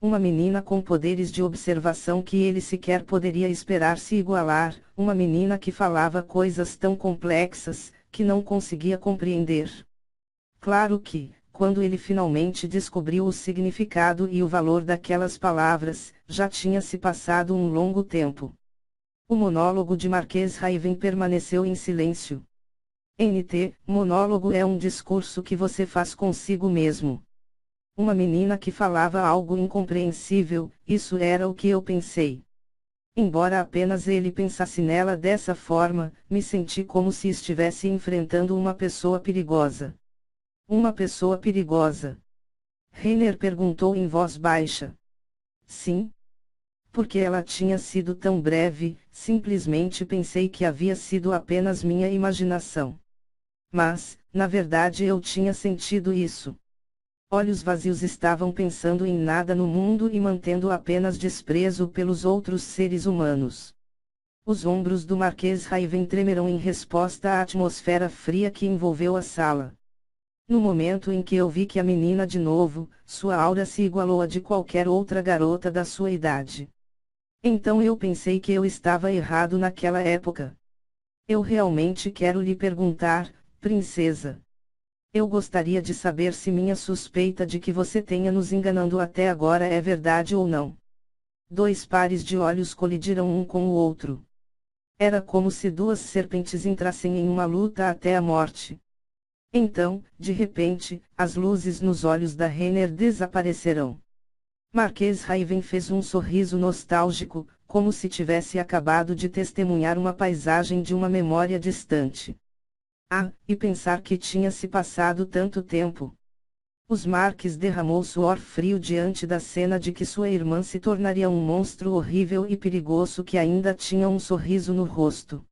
Uma menina com poderes de observação que ele sequer poderia esperar se igualar, uma menina que falava coisas tão complexas, que não conseguia compreender. Claro que, quando ele finalmente descobriu o significado e o valor daquelas palavras, já tinha se passado um longo tempo. O monólogo de Marquês Raven permaneceu em silêncio. Monólogo é um discurso que você faz consigo mesmo. Uma menina que falava algo incompreensível, isso era o que eu pensei. Embora apenas ele pensasse nela dessa forma, me senti como se estivesse enfrentando uma pessoa perigosa. Uma pessoa perigosa? Rainer perguntou em voz baixa. Sim. Porque ela tinha sido tão breve, simplesmente pensei que havia sido apenas minha imaginação. Mas, na verdade eu tinha sentido isso. Olhos vazios estavam pensando em nada no mundo e mantendo apenas desprezo pelos outros seres humanos. Os ombros do Marquês Raven tremeram em resposta à atmosfera fria que envolveu a sala. No momento em que eu vi que a menina de novo, sua aura se igualou à de qualquer outra garota da sua idade. Então eu pensei que eu estava errado naquela época. Eu realmente quero lhe perguntar, princesa. Eu gostaria de saber se minha suspeita de que você tenha nos enganando até agora é verdade ou não. Dois pares de olhos colidiram um com o outro. Era como se duas serpentes entrassem em uma luta até a morte. Então, de repente, as luzes nos olhos da Renner desaparecerão. Marquês Raven fez um sorriso nostálgico, como se tivesse acabado de testemunhar uma paisagem de uma memória distante. Ah, e pensar que tinha se passado tanto tempo. Os Marques derramou suor frio diante da cena de que sua irmã se tornaria um monstro horrível e perigoso que ainda tinha um sorriso no rosto.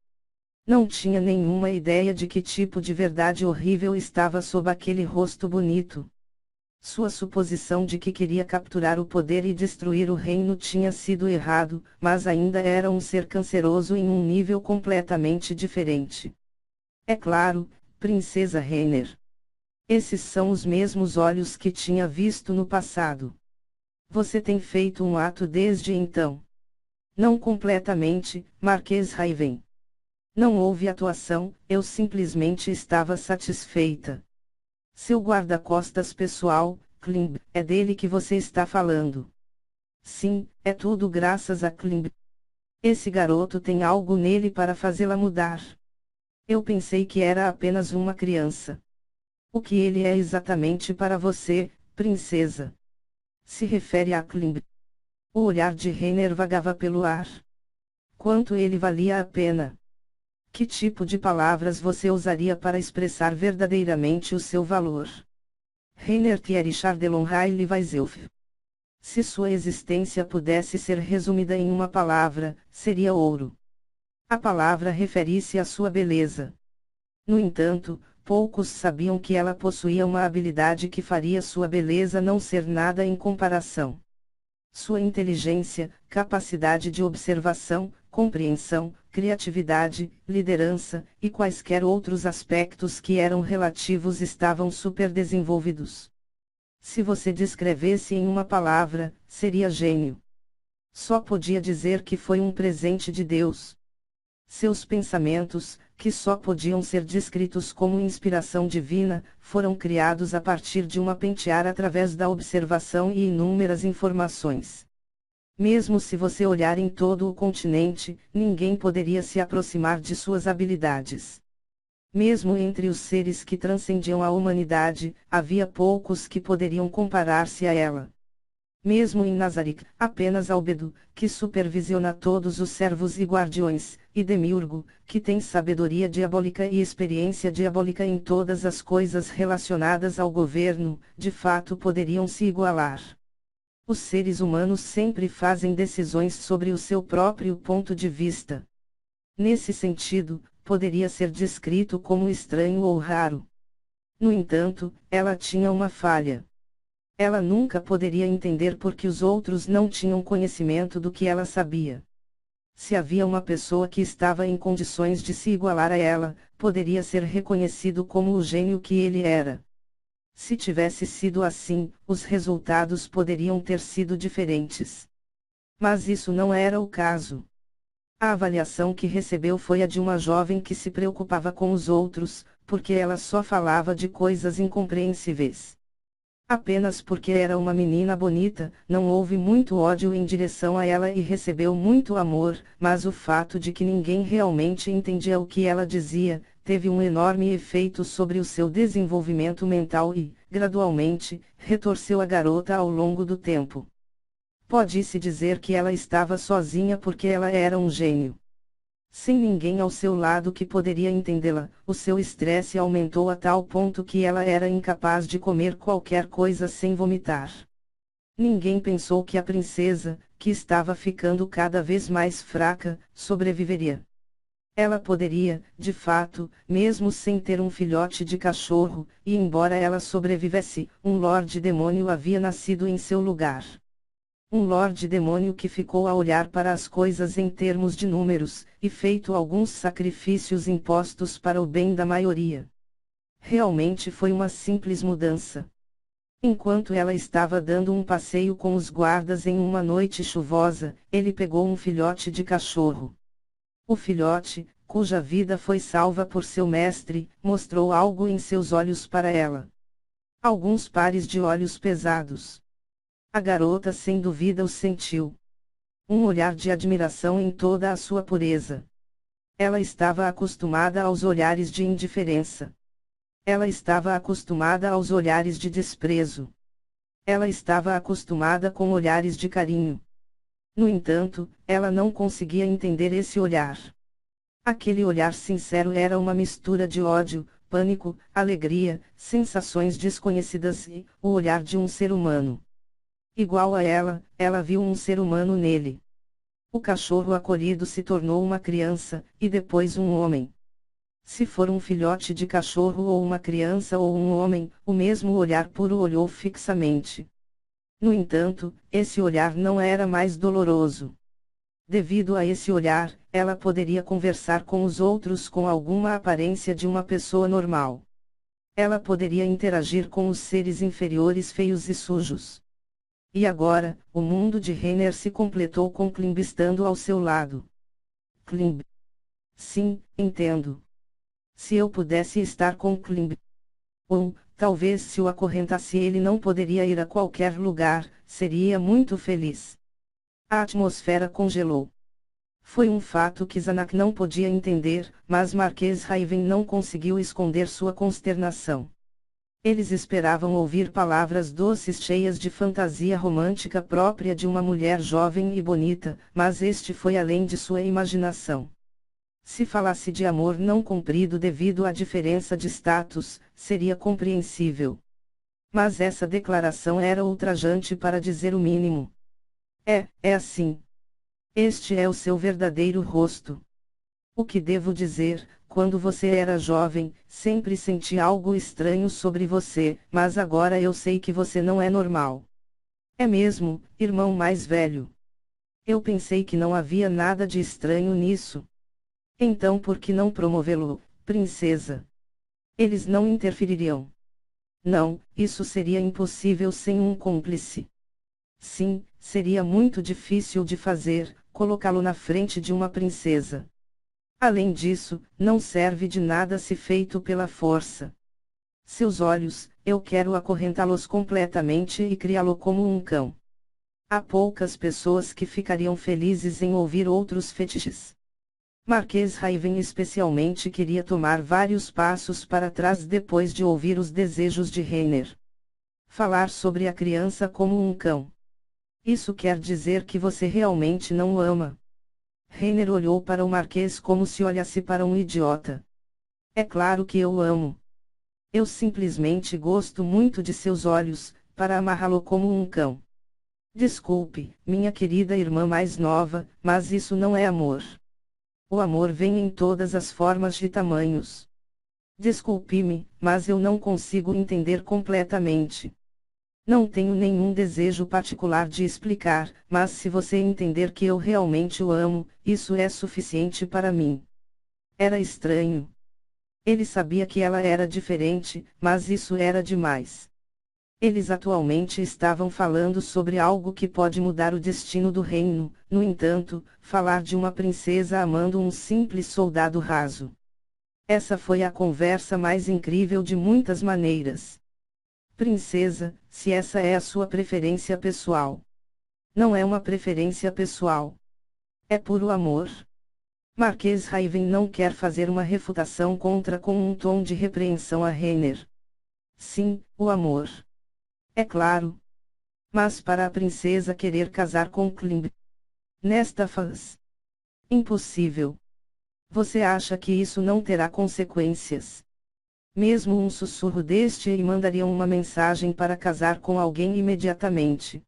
Não tinha nenhuma ideia de que tipo de verdade horrível estava sob aquele rosto bonito. Sua suposição de que queria capturar o poder e destruir o reino tinha sido errado, mas ainda era um ser canceroso em um nível completamente diferente. É claro, Princesa Renner. Esses são os mesmos olhos que tinha visto no passado. Você tem feito um ato desde então. Não completamente, Marquês Raven. Não houve atuação, eu simplesmente estava satisfeita. Seu guarda-costas pessoal, Klimb, é dele que você está falando. Sim, é tudo graças a Klimb. Esse garoto tem algo nele para fazê-la mudar. Eu pensei que era apenas uma criança. O que ele é exatamente para você, princesa? Se refere a Klimb. O olhar de Renner vagava pelo ar. Quanto ele valia a pena? Que tipo de palavras você usaria para expressar verdadeiramente o seu valor? Rainer Thierry Chardellon Riley Weiself. Se sua existência pudesse ser resumida em uma palavra, seria ouro. A palavra refere-se à sua beleza. No entanto, poucos sabiam que ela possuía uma habilidade que faria sua beleza não ser nada em comparação. Sua inteligência, capacidade de observação, compreensão, criatividade, liderança, e quaisquer outros aspectos que eram relativos estavam superdesenvolvidos. Se você descrevesse em uma palavra, seria gênio. Só podia dizer que foi um presente de Deus. Seus pensamentos, que só podiam ser descritos como inspiração divina, foram criados a partir de uma pentear através da observação e inúmeras informações. Mesmo se você olhar em todo o continente, ninguém poderia se aproximar de suas habilidades. Mesmo entre os seres que transcendiam a humanidade, havia poucos que poderiam comparar-se a ela. Mesmo em Nazarick, apenas Albedo, que supervisiona todos os servos e guardiões, e Demiurgo, que tem sabedoria diabólica e experiência diabólica em todas as coisas relacionadas ao governo, de fato poderiam se igualar. Os seres humanos sempre fazem decisões sobre o seu próprio ponto de vista. Nesse sentido, poderia ser descrito como estranho ou raro. No entanto, ela tinha uma falha. Ela nunca poderia entender porque os outros não tinham conhecimento do que ela sabia. Se havia uma pessoa que estava em condições de se igualar a ela, poderia ser reconhecido como o gênio que ele era. Se tivesse sido assim, os resultados poderiam ter sido diferentes. Mas isso não era o caso. A avaliação que recebeu foi a de uma jovem que se preocupava com os outros, porque ela só falava de coisas incompreensíveis. Apenas porque era uma menina bonita, não houve muito ódio em direção a ela e recebeu muito amor, mas o fato de que ninguém realmente entendia o que ela dizia, teve um enorme efeito sobre o seu desenvolvimento mental e, gradualmente, retorceu a garota ao longo do tempo. Pode-se dizer que ela estava sozinha porque ela era um gênio. Sem ninguém ao seu lado que poderia entendê-la, o seu estresse aumentou a tal ponto que ela era incapaz de comer qualquer coisa sem vomitar. Ninguém pensou que a princesa, que estava ficando cada vez mais fraca, sobreviveria. Ela poderia, de fato, mesmo sem ter um filhote de cachorro, e embora ela sobrevivesse, um Lorde Demônio havia nascido em seu lugar. Um Lorde Demônio que ficou a olhar para as coisas em termos de números, e feito alguns sacrifícios impostos para o bem da maioria. Realmente foi uma simples mudança. Enquanto ela estava dando um passeio com os guardas em uma noite chuvosa, ele pegou um filhote de cachorro. O filhote, cuja vida foi salva por seu mestre, mostrou algo em seus olhos para ela. Alguns pares de olhos pesados. A garota sem dúvida o sentiu. Um olhar de admiração em toda a sua pureza. Ela estava acostumada aos olhares de indiferença. Ela estava acostumada aos olhares de desprezo. Ela estava acostumada com olhares de carinho. No entanto, ela não conseguia entender esse olhar. Aquele olhar sincero era uma mistura de ódio, pânico, alegria, sensações desconhecidas e o olhar de um ser humano. Igual a ela viu um ser humano nele. O cachorro acolhido se tornou uma criança, e depois um homem. Se for um filhote de cachorro ou uma criança ou um homem, o mesmo olhar puro olhou fixamente. No entanto, esse olhar não era mais doloroso. Devido a esse olhar, ela poderia conversar com os outros com alguma aparência de uma pessoa normal. Ela poderia interagir com os seres inferiores feios e sujos. E agora, o mundo de Rainer se completou com Klimb estando ao seu lado. Klimb. Sim, entendo. Se eu pudesse estar com Klimb. Ou, talvez se o acorrentasse ele não poderia ir a qualquer lugar, seria muito feliz. A atmosfera congelou. Foi um fato que Zanak não podia entender, mas Marquês Raven não conseguiu esconder sua consternação. Eles esperavam ouvir palavras doces cheias de fantasia romântica própria de uma mulher jovem e bonita, mas este foi além de sua imaginação. Se falasse de amor não cumprido devido à diferença de status, seria compreensível. Mas essa declaração era ultrajante para dizer o mínimo. É assim. Este é o seu verdadeiro rosto. O que devo dizer, quando você era jovem, sempre senti algo estranho sobre você, mas agora eu sei que você não é normal. É mesmo, irmão mais velho. Eu pensei que não havia nada de estranho nisso. Então por que não promovê-lo, princesa? Eles não interfeririam. Não, isso seria impossível sem um cúmplice. Sim, seria muito difícil de fazer, colocá-lo na frente de uma princesa. Além disso, não serve de nada se feito pela força. Seus olhos, eu quero acorrentá-los completamente e criá-lo como um cão. Há poucas pessoas que ficariam felizes em ouvir outros fetiches. Marquês Raven especialmente queria tomar vários passos para trás depois de ouvir os desejos de Rainer. Falar sobre a criança como um cão. Isso quer dizer que você realmente não o ama. Rainer olhou para o Marquês como se olhasse para um idiota. É claro que eu o amo. Eu simplesmente gosto muito de seus olhos, para amarrá-lo como um cão. Desculpe, minha querida irmã mais nova, mas isso não é amor. O amor vem em todas as formas e tamanhos. Desculpe-me, mas eu não consigo entender completamente. Não tenho nenhum desejo particular de explicar, mas se você entender que eu realmente o amo, isso é suficiente para mim. Era estranho. Ele sabia que ela era diferente, mas isso era demais. Eles atualmente estavam falando sobre algo que pode mudar o destino do reino, no entanto, falar de uma princesa amando um simples soldado raso. Essa foi a conversa mais incrível de muitas maneiras. Princesa, se essa é a sua preferência pessoal. Não é uma preferência pessoal. É puro amor. Marquês Raven não quer fazer uma refutação contra com um tom de repreensão a Rainer. Sim, o amor. É claro. Mas para a princesa querer casar com Klimb. Nesta fase. Impossível. Você acha que isso não terá consequências? Mesmo um sussurro deste e mandariam uma mensagem para casar com alguém imediatamente.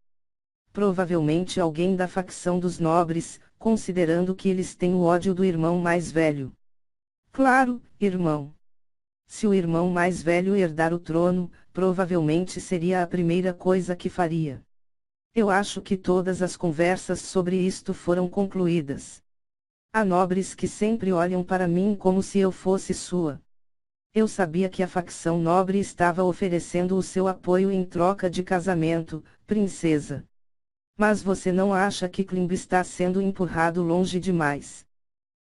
Provavelmente alguém da facção dos nobres, considerando que eles têm o ódio do irmão mais velho. Claro, irmão. Se o irmão mais velho herdar o trono, provavelmente seria a primeira coisa que faria. Eu acho que todas as conversas sobre isto foram concluídas. Há nobres que sempre olham para mim como se eu fosse sua. Eu sabia que a facção nobre estava oferecendo o seu apoio em troca de casamento, princesa. Mas você não acha que Klimb está sendo empurrado longe demais?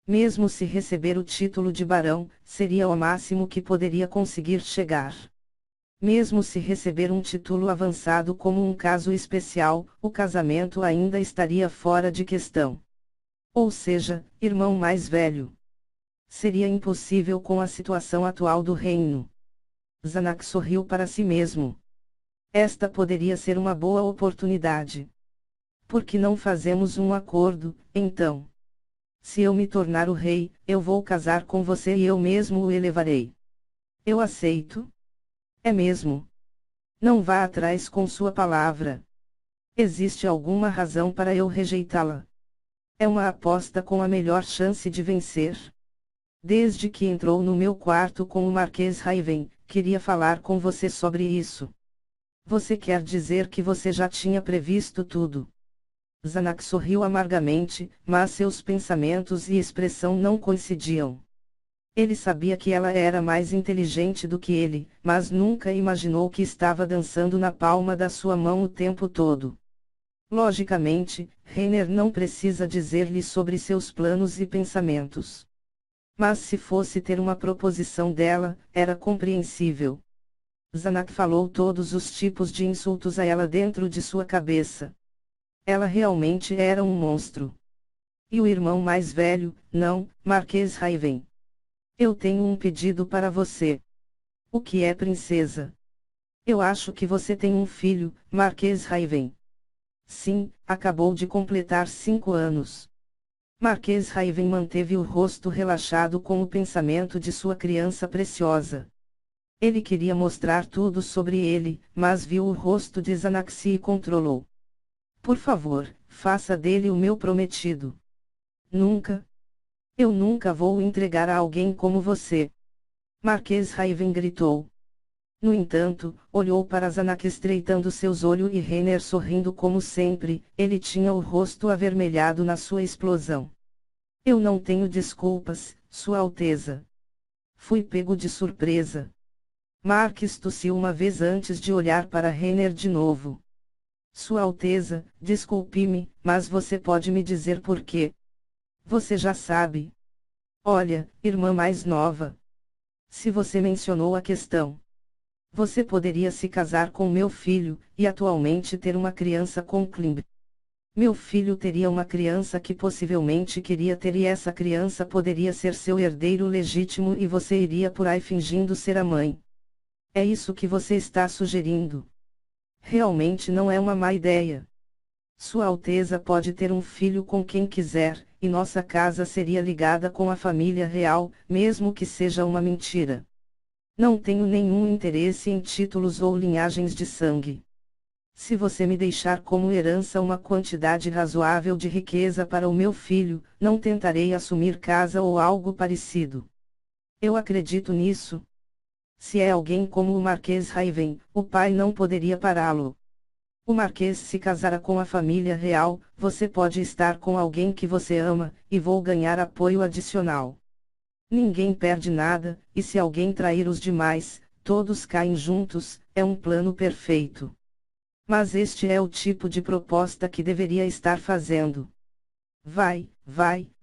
Mesmo se receber o título de barão, seria o máximo que poderia conseguir chegar. Mesmo se receber um título avançado como um caso especial, o casamento ainda estaria fora de questão. Ou seja, irmão mais velho. Seria impossível com a situação atual do reino. Zanak sorriu para si mesmo. Esta poderia ser uma boa oportunidade. Por que não fazemos um acordo, então? Se eu me tornar o rei, eu vou casar com você e eu mesmo o elevarei. Eu aceito? É mesmo. Não vá atrás com sua palavra. Existe alguma razão para eu rejeitá-la? É uma aposta com a melhor chance de vencer. Desde que entrou no meu quarto com o Marquês Raven, queria falar com você sobre isso. Você quer dizer que você já tinha previsto tudo? Zanak sorriu amargamente, mas seus pensamentos e expressão não coincidiam. Ele sabia que ela era mais inteligente do que ele, mas nunca imaginou que estava dançando na palma da sua mão o tempo todo. Logicamente, Reiner não precisa dizer-lhe sobre seus planos e pensamentos. Mas se fosse ter uma proposição dela, era compreensível. Zanak falou todos os tipos de insultos a ela dentro de sua cabeça. Ela realmente era um monstro. E o irmão mais velho, não, Marquês Raven. Eu tenho um pedido para você. O que é, princesa? Eu acho que você tem um filho, Marquês Raven. Sim, acabou de completar 5 anos. Marquês Raven manteve o rosto relaxado com o pensamento de sua criança preciosa. Ele queria mostrar tudo sobre ele, mas viu o rosto de Zanaxi e controlou. Por favor, faça dele o meu prometido. Nunca. Eu nunca vou entregar a alguém como você. Marquês Raven gritou. No entanto, olhou para Zanak estreitando seus olhos e Reiner sorrindo como sempre, ele tinha o rosto avermelhado na sua explosão. Eu não tenho desculpas, Sua Alteza. Fui pego de surpresa. Marques tossiu uma vez antes de olhar para Reiner de novo. Sua Alteza, desculpe-me, mas você pode me dizer por quê? Você já sabe. Olha, irmã mais nova. Se você mencionou a questão. Você poderia se casar com meu filho, e atualmente ter uma criança com Klimb. Meu filho teria uma criança que possivelmente queria ter e essa criança poderia ser seu herdeiro legítimo e você iria por aí fingindo ser a mãe. É isso que você está sugerindo. Realmente não é uma má ideia. Sua Alteza pode ter um filho com quem quiser, e nossa casa seria ligada com a família real, mesmo que seja uma mentira. Não tenho nenhum interesse em títulos ou linhagens de sangue. Se você me deixar como herança uma quantidade razoável de riqueza para o meu filho, não tentarei assumir casa ou algo parecido. Eu acredito nisso. Se é alguém como o Marquês Raven, o pai não poderia pará-lo. O Marquês se casará com a família real, você pode estar com alguém que você ama, e vou ganhar apoio adicional. Ninguém perde nada, e se alguém trair os demais, todos caem juntos, é um plano perfeito. Mas este é o tipo de proposta que deveria estar fazendo. Vai,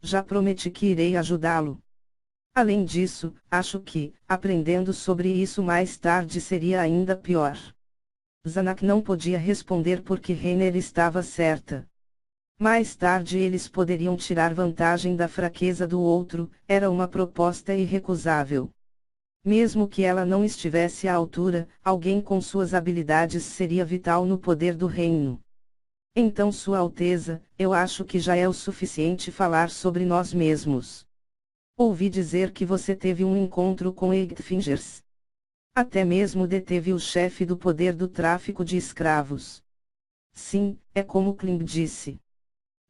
já prometi que irei ajudá-lo. Além disso, acho que, aprendendo sobre isso mais tarde seria ainda pior. Zanak não podia responder porque Reiner estava certa. Mais tarde eles poderiam tirar vantagem da fraqueza do outro, era uma proposta irrecusável. Mesmo que ela não estivesse à altura, alguém com suas habilidades seria vital no poder do reino. Então Sua Alteza, eu acho que já é o suficiente falar sobre nós mesmos. Ouvi dizer que você teve um encontro com Eightfingers. Até mesmo deteve o chefe do poder do tráfico de escravos. Sim, é como Klimb disse.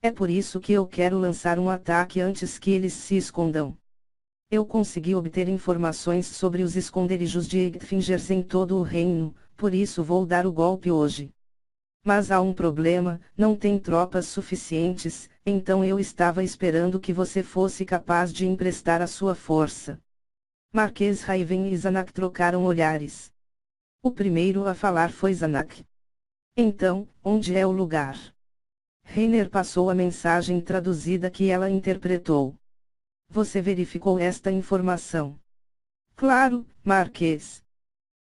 É por isso que eu quero lançar um ataque antes que eles se escondam. Eu consegui obter informações sobre os esconderijos de Eighfingers em todo o reino, por isso vou dar o golpe hoje. Mas há um problema, não tem tropas suficientes, então eu estava esperando que você fosse capaz de emprestar a sua força. Marquês Raven e Zanak trocaram olhares. O primeiro a falar foi Zanak. Então, onde é o lugar? Reiner passou a mensagem traduzida que ela interpretou. Você verificou esta informação? Claro, Marquês.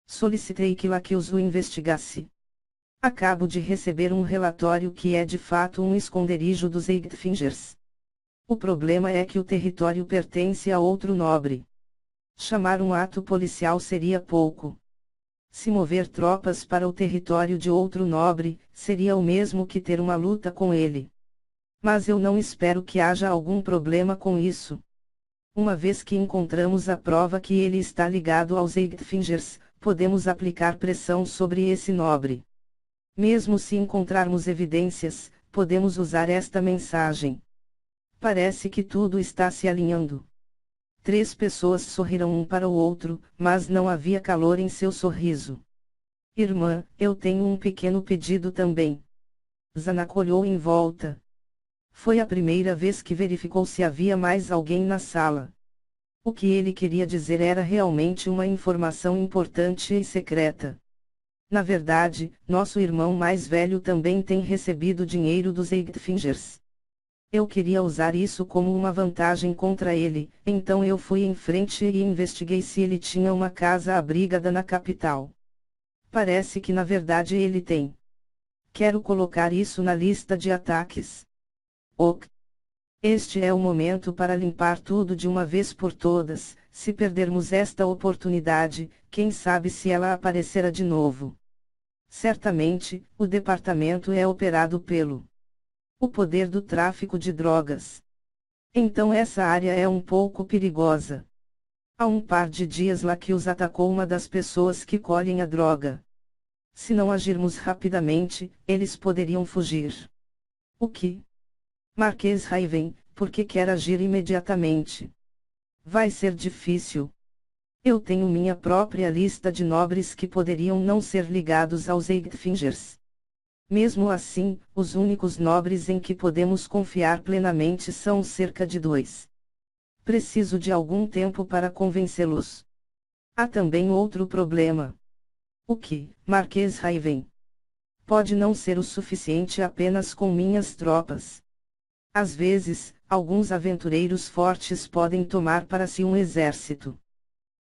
Solicitei que Laquius o investigasse. Acabo de receber um relatório que é de fato um esconderijo dos Eighfingers. O problema é que o território pertence a outro nobre. Chamar um ato policial seria pouco. Se mover tropas para o território de outro nobre, seria o mesmo que ter uma luta com ele. Mas eu não espero que haja algum problema com isso. Uma vez que encontramos a prova que ele está ligado aos Eighfingers, podemos aplicar pressão sobre esse nobre. Mesmo se encontrarmos evidências, podemos usar esta mensagem. Parece que tudo está se alinhando. 3 pessoas sorriram um para o outro, mas não havia calor em seu sorriso. Irmã, eu tenho um pequeno pedido também. Zanak olhou em volta. Foi a primeira vez que verificou se havia mais alguém na sala. O que ele queria dizer era realmente uma informação importante e secreta. Na verdade, nosso irmão mais velho também tem recebido dinheiro dos Eighfingers. Eu queria usar isso como uma vantagem contra ele, então eu fui em frente e investiguei se ele tinha uma casa abrigada na capital. Parece que na verdade ele tem. Quero colocar isso na lista de ataques. Ok. Este é o momento para limpar tudo de uma vez por todas. Se perdermos esta oportunidade, quem sabe se ela aparecerá de novo. Certamente, o departamento é operado pelo o poder do tráfico de drogas. Então essa área é um pouco perigosa. Há um par de dias Laquius atacou uma das pessoas que colhem a droga. Se não agirmos rapidamente, eles poderiam fugir. O que? Marquês Raven, por que quer agir imediatamente? Vai ser difícil. Eu tenho minha própria lista de nobres que poderiam não ser ligados aos Eighfingers. Mesmo assim, os únicos nobres em que podemos confiar plenamente são cerca de 2. Preciso de algum tempo para convencê-los. Há também outro problema. O que, Marquês Raven? Pode não ser o suficiente apenas com minhas tropas. Às vezes, alguns aventureiros fortes podem tomar para si um exército.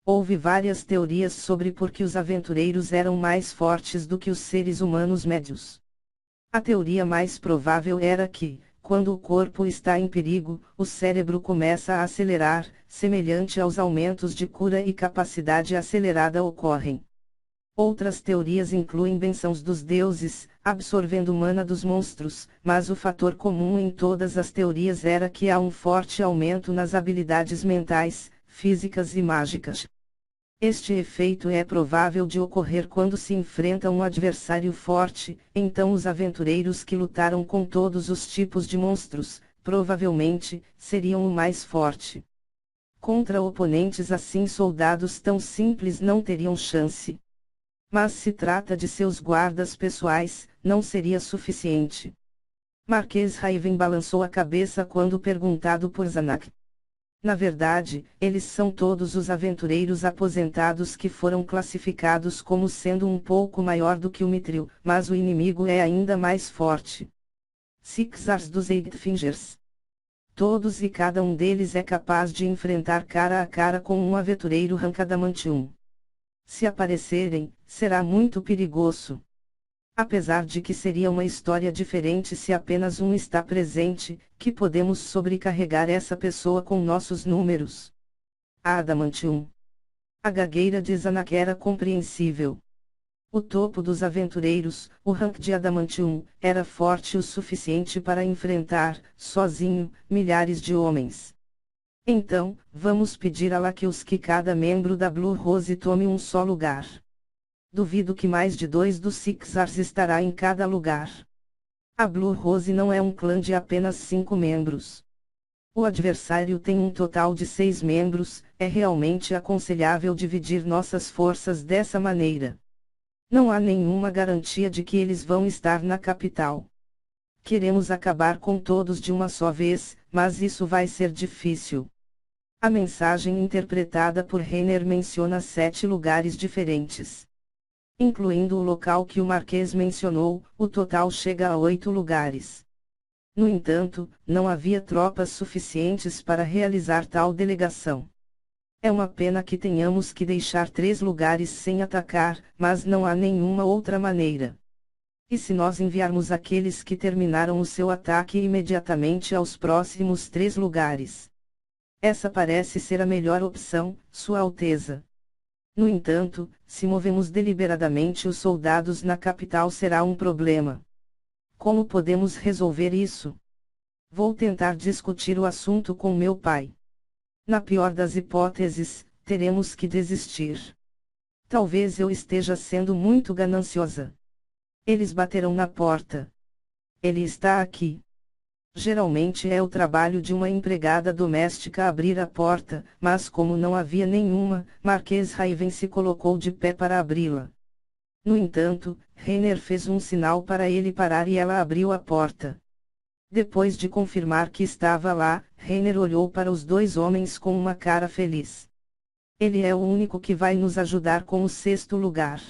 Houve várias teorias sobre por que os aventureiros eram mais fortes do que os seres humanos médios. A teoria mais provável era que, quando o corpo está em perigo, o cérebro começa a acelerar, semelhante aos aumentos de cura e capacidade acelerada ocorrem. Outras teorias incluem bênçãos dos deuses, absorvendo mana dos monstros, mas o fator comum em todas as teorias era que há um forte aumento nas habilidades mentais, físicas e mágicas. Este efeito é provável de ocorrer quando se enfrenta um adversário forte, então os aventureiros que lutaram com todos os tipos de monstros, provavelmente, seriam o mais forte. Contra oponentes assim soldados tão simples não teriam chance. Mas se trata de seus guardas pessoais, não seria suficiente. Marquês Raven balançou a cabeça quando perguntado por Zanak. Na verdade, eles são todos os aventureiros aposentados que foram classificados como sendo um pouco maior do que o Mithril, mas o inimigo é ainda mais forte. Sixars dos Eighfingers. Todos e cada um deles é capaz de enfrentar cara a cara com um aventureiro Rankadamantium. Se aparecerem, será muito perigoso. Apesar de que seria uma história diferente se apenas um está presente, que podemos sobrecarregar essa pessoa com nossos números. A Adamantium. A gagueira de Zanak era compreensível. O topo dos aventureiros, o rank de Adamantium, era forte o suficiente para enfrentar, sozinho, milhares de homens. Então, vamos pedir a Laquius que cada membro da Blue Rose tome um só lugar. Duvido que mais de 2 dos Sixars estará em cada lugar. A Blue Rose não é um clã de apenas 5 membros. O adversário tem um total de 6 membros, é realmente aconselhável dividir nossas forças dessa maneira. Não há nenhuma garantia de que eles vão estar na capital. Queremos acabar com todos de uma só vez, mas isso vai ser difícil. A mensagem interpretada por Reiner menciona 7 lugares diferentes. Incluindo o local que o Marquês mencionou, o total chega a 8 lugares. No entanto, não havia tropas suficientes para realizar tal delegação. É uma pena que tenhamos que deixar 3 lugares sem atacar, mas não há nenhuma outra maneira. E se nós enviarmos aqueles que terminaram o seu ataque imediatamente aos próximos 3 lugares? Essa parece ser a melhor opção, Sua Alteza. No entanto, se movemos deliberadamente os soldados na capital será um problema. Como podemos resolver isso? Vou tentar discutir o assunto com meu pai. Na pior das hipóteses, teremos que desistir. Talvez eu esteja sendo muito gananciosa. Eles baterão na porta. Ele está aqui. Geralmente é o trabalho de uma empregada doméstica abrir a porta, mas como não havia nenhuma, Marquês Raven se colocou de pé para abri-la. No entanto, Reiner fez um sinal para ele parar e ela abriu a porta. Depois de confirmar que estava lá, Reiner olhou para os 2 homens com uma cara feliz. Ele é o único que vai nos ajudar com o 6º lugar.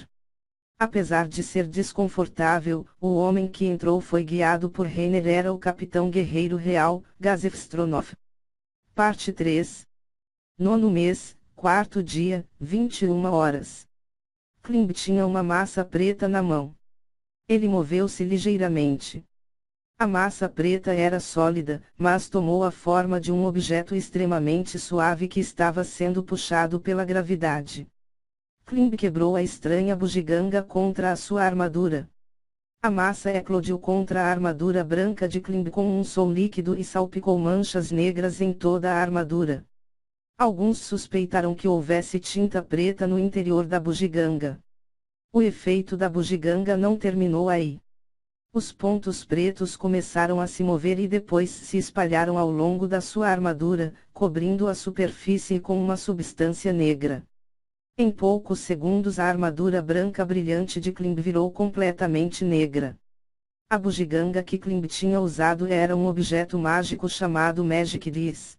Apesar de ser desconfortável, o homem que entrou foi guiado por Reiner era o capitão guerreiro real, Gazef Stronov. Parte 3. 9º mês, 4º dia, 21 horas. Klimb tinha uma massa preta na mão. Ele moveu-se ligeiramente. A massa preta era sólida, mas tomou a forma de um objeto extremamente suave que estava sendo puxado pela gravidade. Klimb quebrou a estranha bugiganga contra a sua armadura. A massa eclodiu contra a armadura branca de Klimb com um som líquido e salpicou manchas negras em toda a armadura. Alguns suspeitaram que houvesse tinta preta no interior da bugiganga. O efeito da bugiganga não terminou aí. Os pontos pretos começaram a se mover e depois se espalharam ao longo da sua armadura, cobrindo a superfície com uma substância negra. Em poucos segundos a armadura branca brilhante de Klimb virou completamente negra. A bugiganga que Klimb tinha usado era um objeto mágico chamado Magic Dice.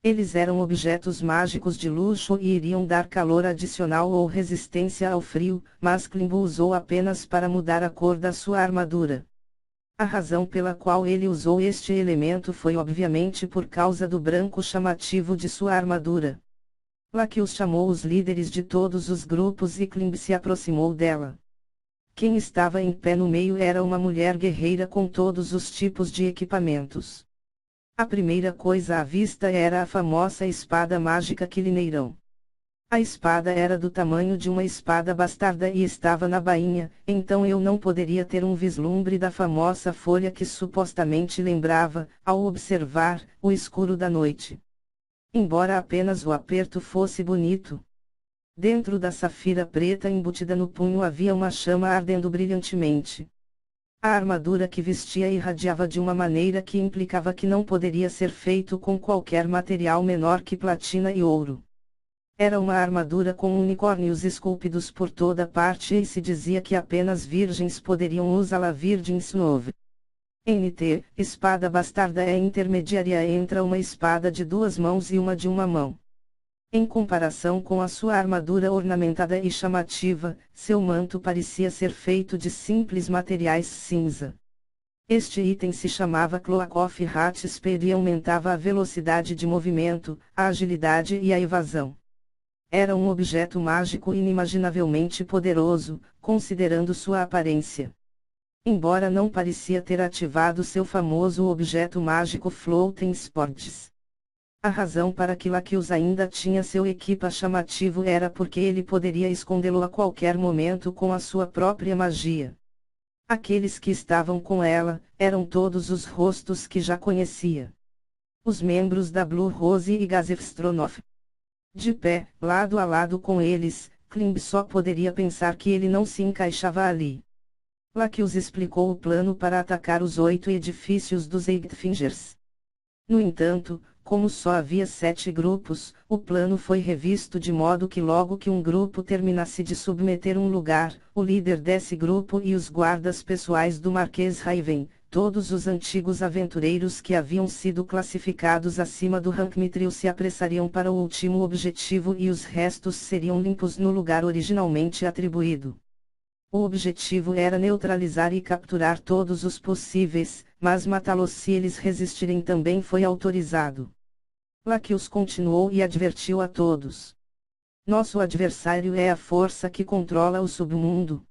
Eles eram objetos mágicos de luxo e iriam dar calor adicional ou resistência ao frio, mas Klimb usou apenas para mudar a cor da sua armadura. A razão pela qual ele usou este elemento foi obviamente por causa do branco chamativo de sua armadura. Lakius chamou os líderes de todos os grupos e Klimb se aproximou dela. Quem estava em pé no meio era uma mulher guerreira com todos os tipos de equipamentos. A primeira coisa à vista era a famosa espada mágica Quilineiron. A espada era do tamanho de uma espada bastarda e estava na bainha, então eu não poderia ter um vislumbre da famosa folha que supostamente lembrava, ao observar, o escuro da noite. Embora apenas o aperto fosse bonito. Dentro da safira preta embutida no punho havia uma chama ardendo brilhantemente. A armadura que vestia irradiava de uma maneira que implicava que não poderia ser feito com qualquer material menor que platina e ouro. Era uma armadura com unicórnios esculpidos por toda parte e se dizia que apenas virgens poderiam usá-la. Virgens Nove. NT, espada bastarda é intermediária entre uma espada de 2 mãos e uma de uma mão. Em comparação com a sua armadura ornamentada e chamativa, seu manto parecia ser feito de simples materiais cinza. Este item se chamava Cloak of Ratspeed e aumentava a velocidade de movimento, a agilidade e a evasão. Era um objeto mágico inimaginavelmente poderoso, considerando sua aparência. Embora não parecia ter ativado seu famoso objeto mágico Floating Sports. A razão para que Lakius ainda tinha seu equipa chamativo era porque ele poderia escondê-lo a qualquer momento com a sua própria magia. Aqueles que estavam com ela, eram todos os rostos que já conhecia. Os membros da Blue Rose e Gazef Stronov. De pé, lado a lado com eles, Klimb só poderia pensar que ele não se encaixava ali. Lacus explicou o plano para atacar os 8 edifícios dos Eightfingers. No entanto, como só havia 7 grupos, o plano foi revisto de modo que logo que um grupo terminasse de submeter um lugar, o líder desse grupo e os guardas pessoais do Marquês Raven, todos os antigos aventureiros que haviam sido classificados acima do rank Mithril se apressariam para o último objetivo e os restos seriam limpos no lugar originalmente atribuído. O objetivo era neutralizar e capturar todos os possíveis, mas matá-los se eles resistirem também foi autorizado. Lacus continuou e advertiu a todos. Nosso adversário é a força que controla o submundo.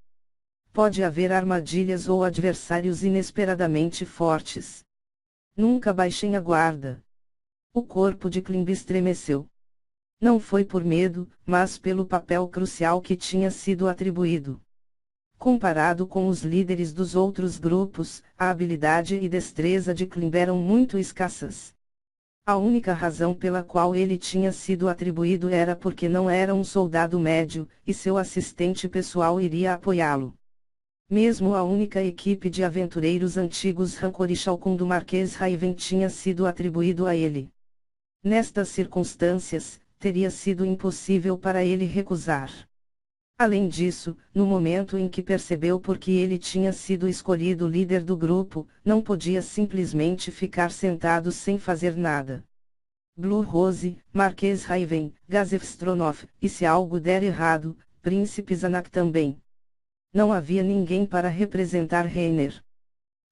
Pode haver armadilhas ou adversários inesperadamente fortes. Nunca baixem a guarda. O corpo de Klimb estremeceu. Não foi por medo, mas pelo papel crucial que tinha sido atribuído. Comparado com os líderes dos outros grupos, a habilidade e destreza de Klimb eram muito escassas. A única razão pela qual ele tinha sido atribuído era porque não era um soldado médio, e seu assistente pessoal iria apoiá-lo. Mesmo a única equipe de aventureiros antigos Rancorishalcum do Marquês Raven tinha sido atribuído a ele. Nestas circunstâncias, teria sido impossível para ele recusar. Além disso, no momento em que percebeu por que ele tinha sido escolhido líder do grupo, não podia simplesmente ficar sentado sem fazer nada. Blue Rose, Marquês Raven, Gazef Stronov, e se algo der errado, Príncipe Zanak também. Não havia ninguém para representar Reiner.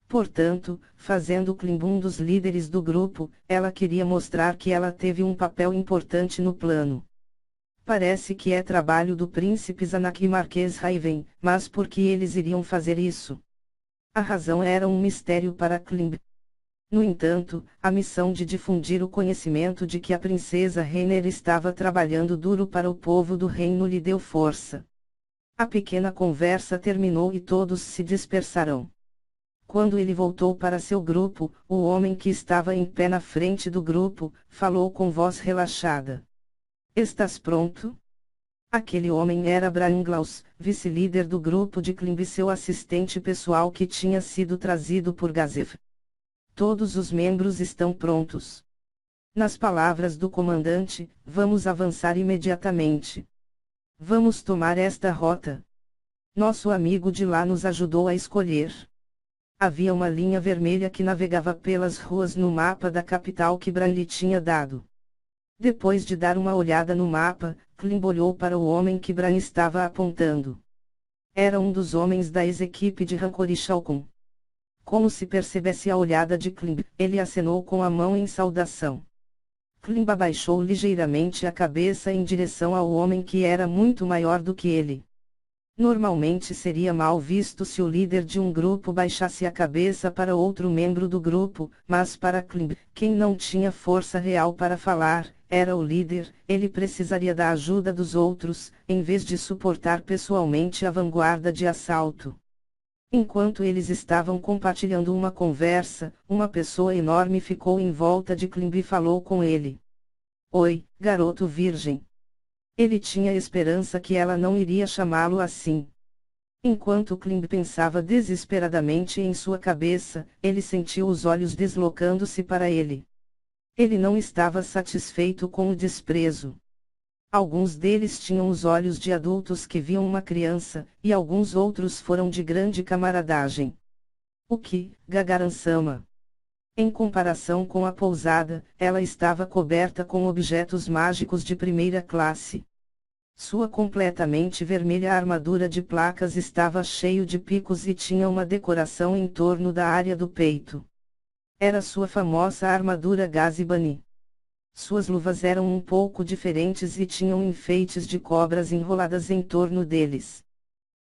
Portanto, fazendo Klimb um dos líderes do grupo, ela queria mostrar que ela teve um papel importante no plano. Parece que é trabalho do Príncipe Zanak e Marquês Raven, mas por que eles iriam fazer isso? A razão era um mistério para Klimb. No entanto, a missão de difundir o conhecimento de que a princesa Reiner estava trabalhando duro para o povo do reino lhe deu força. A pequena conversa terminou e todos se dispersaram. Quando ele voltou para seu grupo, o homem que estava em pé na frente do grupo, falou com voz relaxada. Estás pronto? Aquele homem era Braunglaus, vice-líder do grupo de Klimb e seu assistente pessoal que tinha sido trazido por Gazef. Todos os membros estão prontos. Nas palavras do comandante, vamos avançar imediatamente. Vamos tomar esta rota. Nosso amigo de lá nos ajudou a escolher. Havia uma linha vermelha que navegava pelas ruas no mapa da capital que Bran lhe tinha dado. Depois de dar uma olhada no mapa, Klimb olhou para o homem que Bran estava apontando. Era um dos homens da ex-equipe de Rancorishalcum. Como se percebesse a olhada de Klimb, ele acenou com a mão em saudação. Klimb abaixou ligeiramente a cabeça em direção ao homem que era muito maior do que ele. Normalmente seria mal visto se o líder de um grupo baixasse a cabeça para outro membro do grupo, mas para Klimb, quem não tinha força real para falar, era o líder, ele precisaria da ajuda dos outros, em vez de suportar pessoalmente a vanguarda de assalto. Enquanto eles estavam compartilhando uma conversa, uma pessoa enorme ficou em volta de Klimb e falou com ele. Oi, garoto virgem. Ele tinha esperança que ela não iria chamá-lo assim. Enquanto Klimb pensava desesperadamente em sua cabeça, ele sentiu os olhos deslocando-se para ele. Ele não estava satisfeito com o desprezo. Alguns deles tinham os olhos de adultos que viam uma criança, e alguns outros foram de grande camaradagem. O que, Gagaran-sama? Em comparação com a pousada, ela estava coberta com objetos mágicos de primeira classe. Sua completamente vermelha armadura de placas estava cheio de picos e tinha uma decoração em torno da área do peito. Era sua famosa armadura Gazibani. Suas luvas eram um pouco diferentes e tinham enfeites de cobras enroladas em torno deles.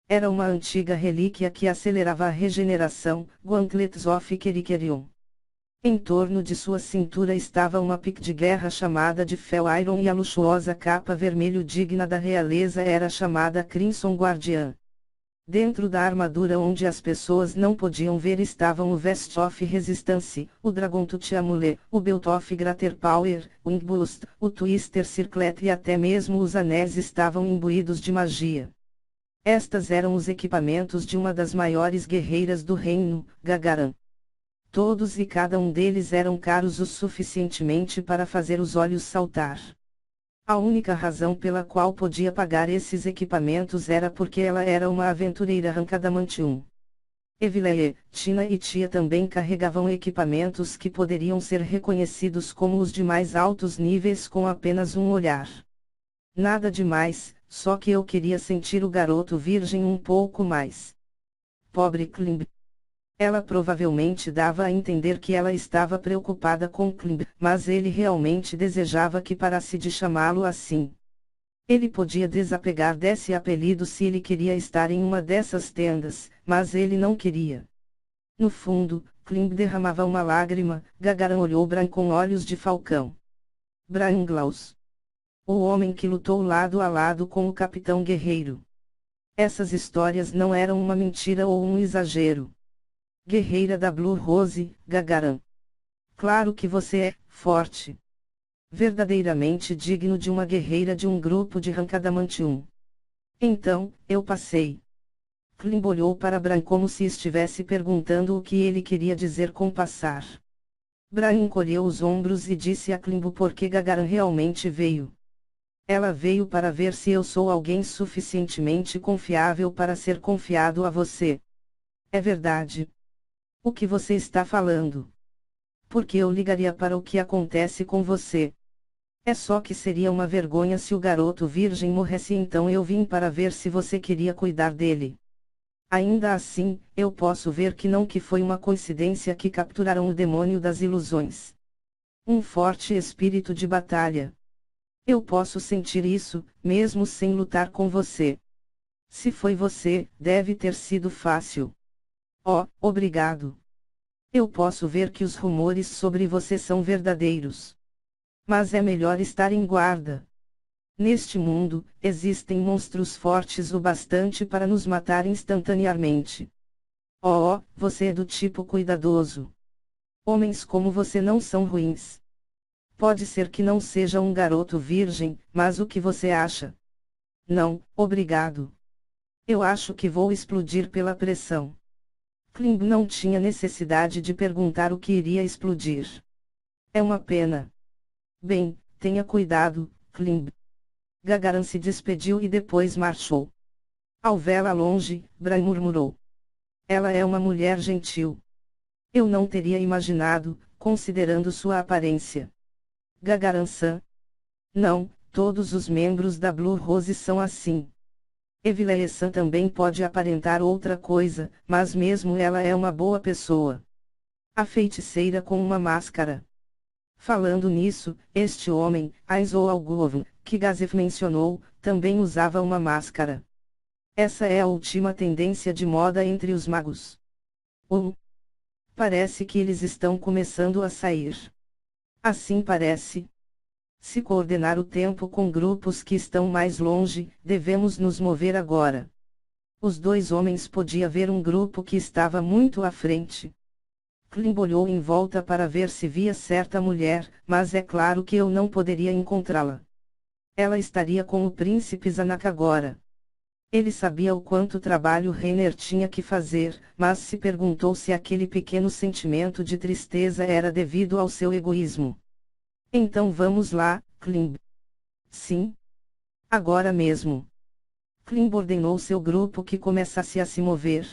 Era uma antiga relíquia que acelerava a regeneração, Gauntlets of Kerikerion. Em torno de sua cintura estava uma pique de guerra chamada de Fel Iron e a luxuosa capa vermelho digna da realeza era chamada Crimson Guardian. Dentro da armadura onde as pessoas não podiam ver estavam o Vest of Resistance, o Dragon Tooth Amulet, o Belt of Greater Power, o Wing Boost, o Twister Circlet e até mesmo os anéis estavam imbuídos de magia. Estas eram os equipamentos de uma das maiores guerreiras do reino, Gagaran. Todos e cada um deles eram caros o suficientemente para fazer os olhos saltar. A única razão pela qual podia pagar esses equipamentos era porque ela era uma aventureira Rankadamantium. Evileia, Tina e Tia também carregavam equipamentos que poderiam ser reconhecidos como os de mais altos níveis com apenas um olhar. Nada demais, só que eu queria sentir o garoto virgem um pouco mais. Pobre Klimb. Ela provavelmente dava a entender que ela estava preocupada com Klimb, mas ele realmente desejava que parasse de chamá-lo assim. Ele podia desapegar desse apelido se ele queria estar em uma dessas tendas, mas ele não queria. No fundo, Klimb derramava uma lágrima. Gagaran olhou Bran com olhos de falcão. Branglaus. O homem que lutou lado a lado com o capitão guerreiro. Essas histórias não eram uma mentira ou um exagero. Guerreira da Blue Rose, Gagaran. Claro que você é forte. Verdadeiramente digno de uma guerreira de um grupo de Rankadamantium. Então, eu passei. Klimb olhou para Bran como se estivesse perguntando o que ele queria dizer com passar. Bran encolheu os ombros e disse a Klimb por que Gagaran realmente veio. Ela veio para ver se eu sou alguém suficientemente confiável para ser confiado a você. É verdade. O que você está falando? Porque eu ligaria para o que acontece com você. É só que seria uma vergonha se o garoto virgem morresse, então eu vim para ver se você queria cuidar dele. Ainda assim, eu posso ver que foi uma coincidência que capturaram o demônio das ilusões. Um forte espírito de batalha. Eu posso sentir isso, mesmo sem lutar com você. Se foi você, deve ter sido fácil. Oh, obrigado. Eu posso ver que os rumores sobre você são verdadeiros. Mas é melhor estar em guarda. Neste mundo, existem monstros fortes o bastante para nos matar instantaneamente. Oh, você é do tipo cuidadoso. Homens como você não são ruins. Pode ser que não seja um garoto virgem, mas o que você acha? Não, obrigado. Eu acho que vou explodir pela pressão. Klimb não tinha necessidade de perguntar o que iria explodir. É uma pena. Bem, tenha cuidado, Klimb. Gagaran se despediu e depois marchou. Ao vê-la longe, Bran murmurou. Ela é uma mulher gentil. Eu não teria imaginado, considerando sua aparência. Gagaran-san. Não, todos os membros da Blue Rose são assim. Evileia-san também pode aparentar outra coisa, mas mesmo ela é uma boa pessoa. A feiticeira com uma máscara. Falando nisso, este homem, Aizo Algovn, que Gazef mencionou, também usava uma máscara. Essa é a última tendência de moda entre os magos. Parece que eles estão começando a sair. Assim parece. Se coordenar o tempo com grupos que estão mais longe, devemos nos mover agora. Os dois homens podiam ver um grupo que estava muito à frente. Klimb olhou em volta para ver se via certa mulher, mas é claro que eu não poderia encontrá-la. Ela estaria com o príncipe Zanak agora. Ele sabia o quanto trabalho Reiner tinha que fazer, mas se perguntou se aquele pequeno sentimento de tristeza era devido ao seu egoísmo. Então vamos lá, Klimb. Sim. Agora mesmo. Klimb ordenou seu grupo que começasse a se mover.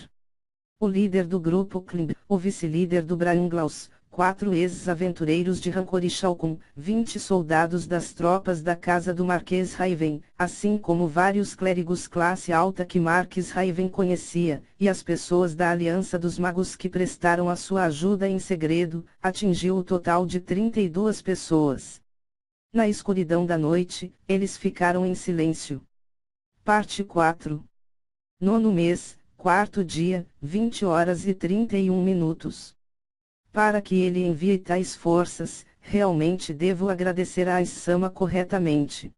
O líder do grupo Klimb, o vice-líder do Branglaus, 4 ex-aventureiros de Rancorishalcum, 20 soldados das tropas da casa do Marquês Raven, assim como vários clérigos classe alta que Marques Raven conhecia, e as pessoas da Aliança dos Magos que prestaram a sua ajuda em segredo, atingiu o total de 32 pessoas. Na escuridão da noite, eles ficaram em silêncio. Parte 4. Nono mês, quarto dia, 20 horas e 31 minutos. Para que ele envie tais forças, realmente devo agradecer a Aissama corretamente.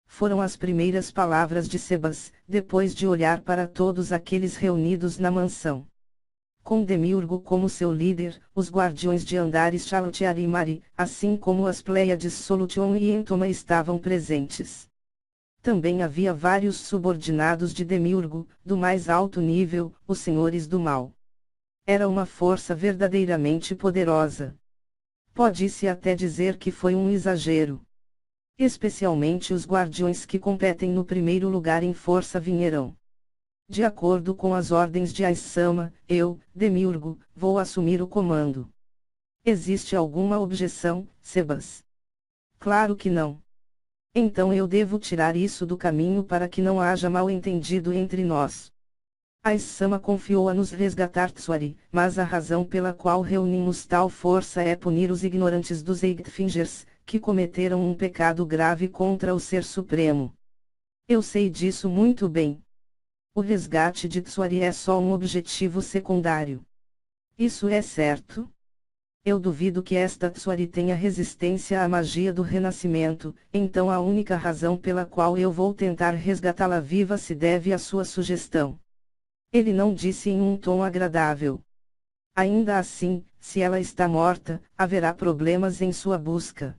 Foram as primeiras palavras de Sebas, depois de olhar para todos aqueles reunidos na mansão. Com Demiurgo como seu líder, os guardiões de Andares Charlotte e Arimari, assim como as Pleiades Solution e Entoma estavam presentes. Também havia vários subordinados de Demiurgo, do mais alto nível, os Senhores do Mal. Era uma força verdadeiramente poderosa. Pode-se até dizer que foi um exagero. Especialmente os guardiões que competem no primeiro lugar em força vinherão. De acordo com as ordens de Aes-Sama, eu, Demiurgo, vou assumir o comando. Existe alguma objeção, Sebas? Claro que não. Então eu devo tirar isso do caminho para que não haja mal-entendido entre nós. Aes-Sama confiou a nos resgatar Tsuari, mas a razão pela qual reunimos tal força é punir os ignorantes dos Eiktfingers, que cometeram um pecado grave contra o Ser Supremo. Eu sei disso muito bem. O resgate de Tsuari é só um objetivo secundário. Isso é certo? Eu duvido que esta Tsuari tenha resistência à magia do renascimento, então a única razão pela qual eu vou tentar resgatá-la viva se deve à sua sugestão. Ele não disse em um tom agradável. Ainda assim, se ela está morta, haverá problemas em sua busca.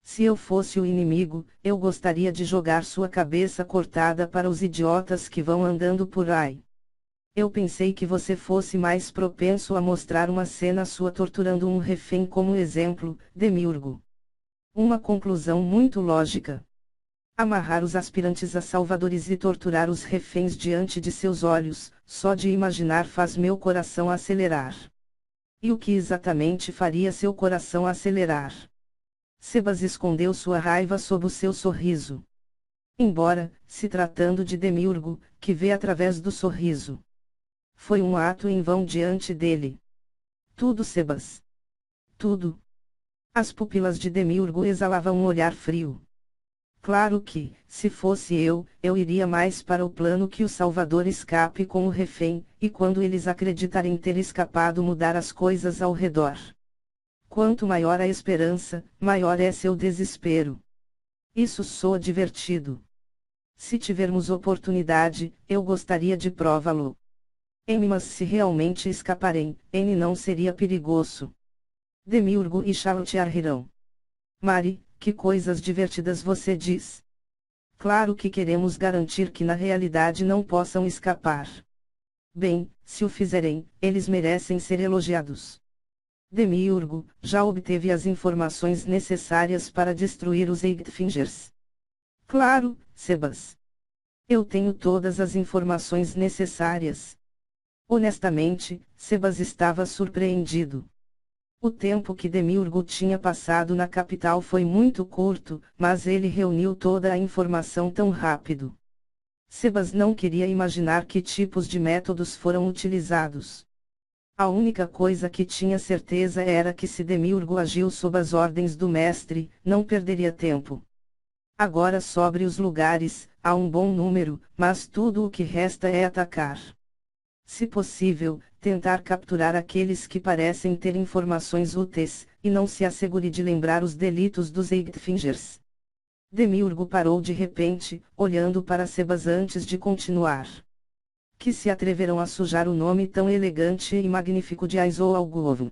Se eu fosse o inimigo, eu gostaria de jogar sua cabeça cortada para os idiotas que vão andando por aí. Eu pensei que você fosse mais propenso a mostrar uma cena sua torturando um refém como exemplo, Demiurgo. Uma conclusão muito lógica. Amarrar os aspirantes a salvadores e torturar os reféns diante de seus olhos, só de imaginar faz meu coração acelerar. E o que exatamente faria seu coração acelerar? Sebas escondeu sua raiva sob o seu sorriso. Embora, se tratando de Demiurgo, que vê através do sorriso. Foi um ato em vão diante dele. Tudo, Sebas. Tudo. As pupilas de Demiurgo exalavam um olhar frio. Claro que, se fosse eu iria mais para o plano que o Salvador escape com o refém, e quando eles acreditarem ter escapado mudar as coisas ao redor. Quanto maior a esperança, maior é seu desespero. Isso soa divertido. Se tivermos oportunidade, eu gostaria de prová-lo. Mas se realmente escaparem, não seria perigoso. Demiurgo e Charlotte rirão. Mari, que coisas divertidas você diz. Claro que queremos garantir que na realidade não possam escapar. Bem, se o fizerem, eles merecem ser elogiados. Demiurgo, já obteve as informações necessárias para destruir os Eiktfingers. Claro, Sebas. Eu tenho todas as informações necessárias. Honestamente, Sebas estava surpreendido. O tempo que Demiurgo tinha passado na capital foi muito curto, mas ele reuniu toda a informação tão rápido. Sebas não queria imaginar que tipos de métodos foram utilizados. A única coisa que tinha certeza era que se Demiurgo agiu sob as ordens do mestre, não perderia tempo. Agora sobre os lugares, há um bom número, mas tudo o que resta é atacar. Se possível, tentar capturar aqueles que parecem ter informações úteis, e não se assegure de lembrar os delitos dos Eiktfingers. Demiurgo parou de repente, olhando para Sebas antes de continuar. Que se atreverão a sujar o nome tão elegante e magnífico de Aizo Algovo.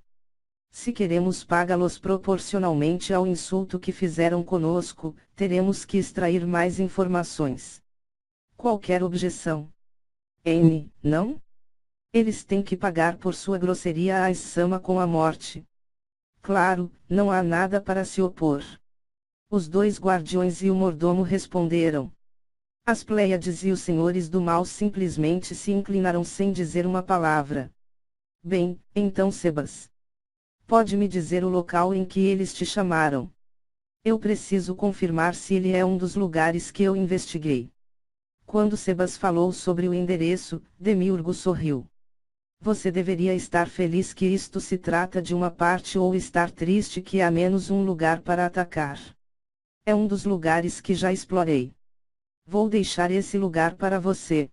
Se queremos pagá-los proporcionalmente ao insulto que fizeram conosco, teremos que extrair mais informações. Qualquer objeção? Não? Eles têm que pagar por sua grosseria a Aes-Sama com a morte. Claro, não há nada para se opor. Os dois guardiões e o mordomo responderam. As Pleiades e os Senhores do Mal simplesmente se inclinaram sem dizer uma palavra. Bem, então Sebas. Pode me dizer o local em que eles te chamaram? Eu preciso confirmar se ele é um dos lugares que eu investiguei. Quando Sebas falou sobre o endereço, Demiurgo sorriu. Você deveria estar feliz que isto se trata de uma parte ou estar triste que há menos um lugar para atacar. É um dos lugares que já explorei. Vou deixar esse lugar para você.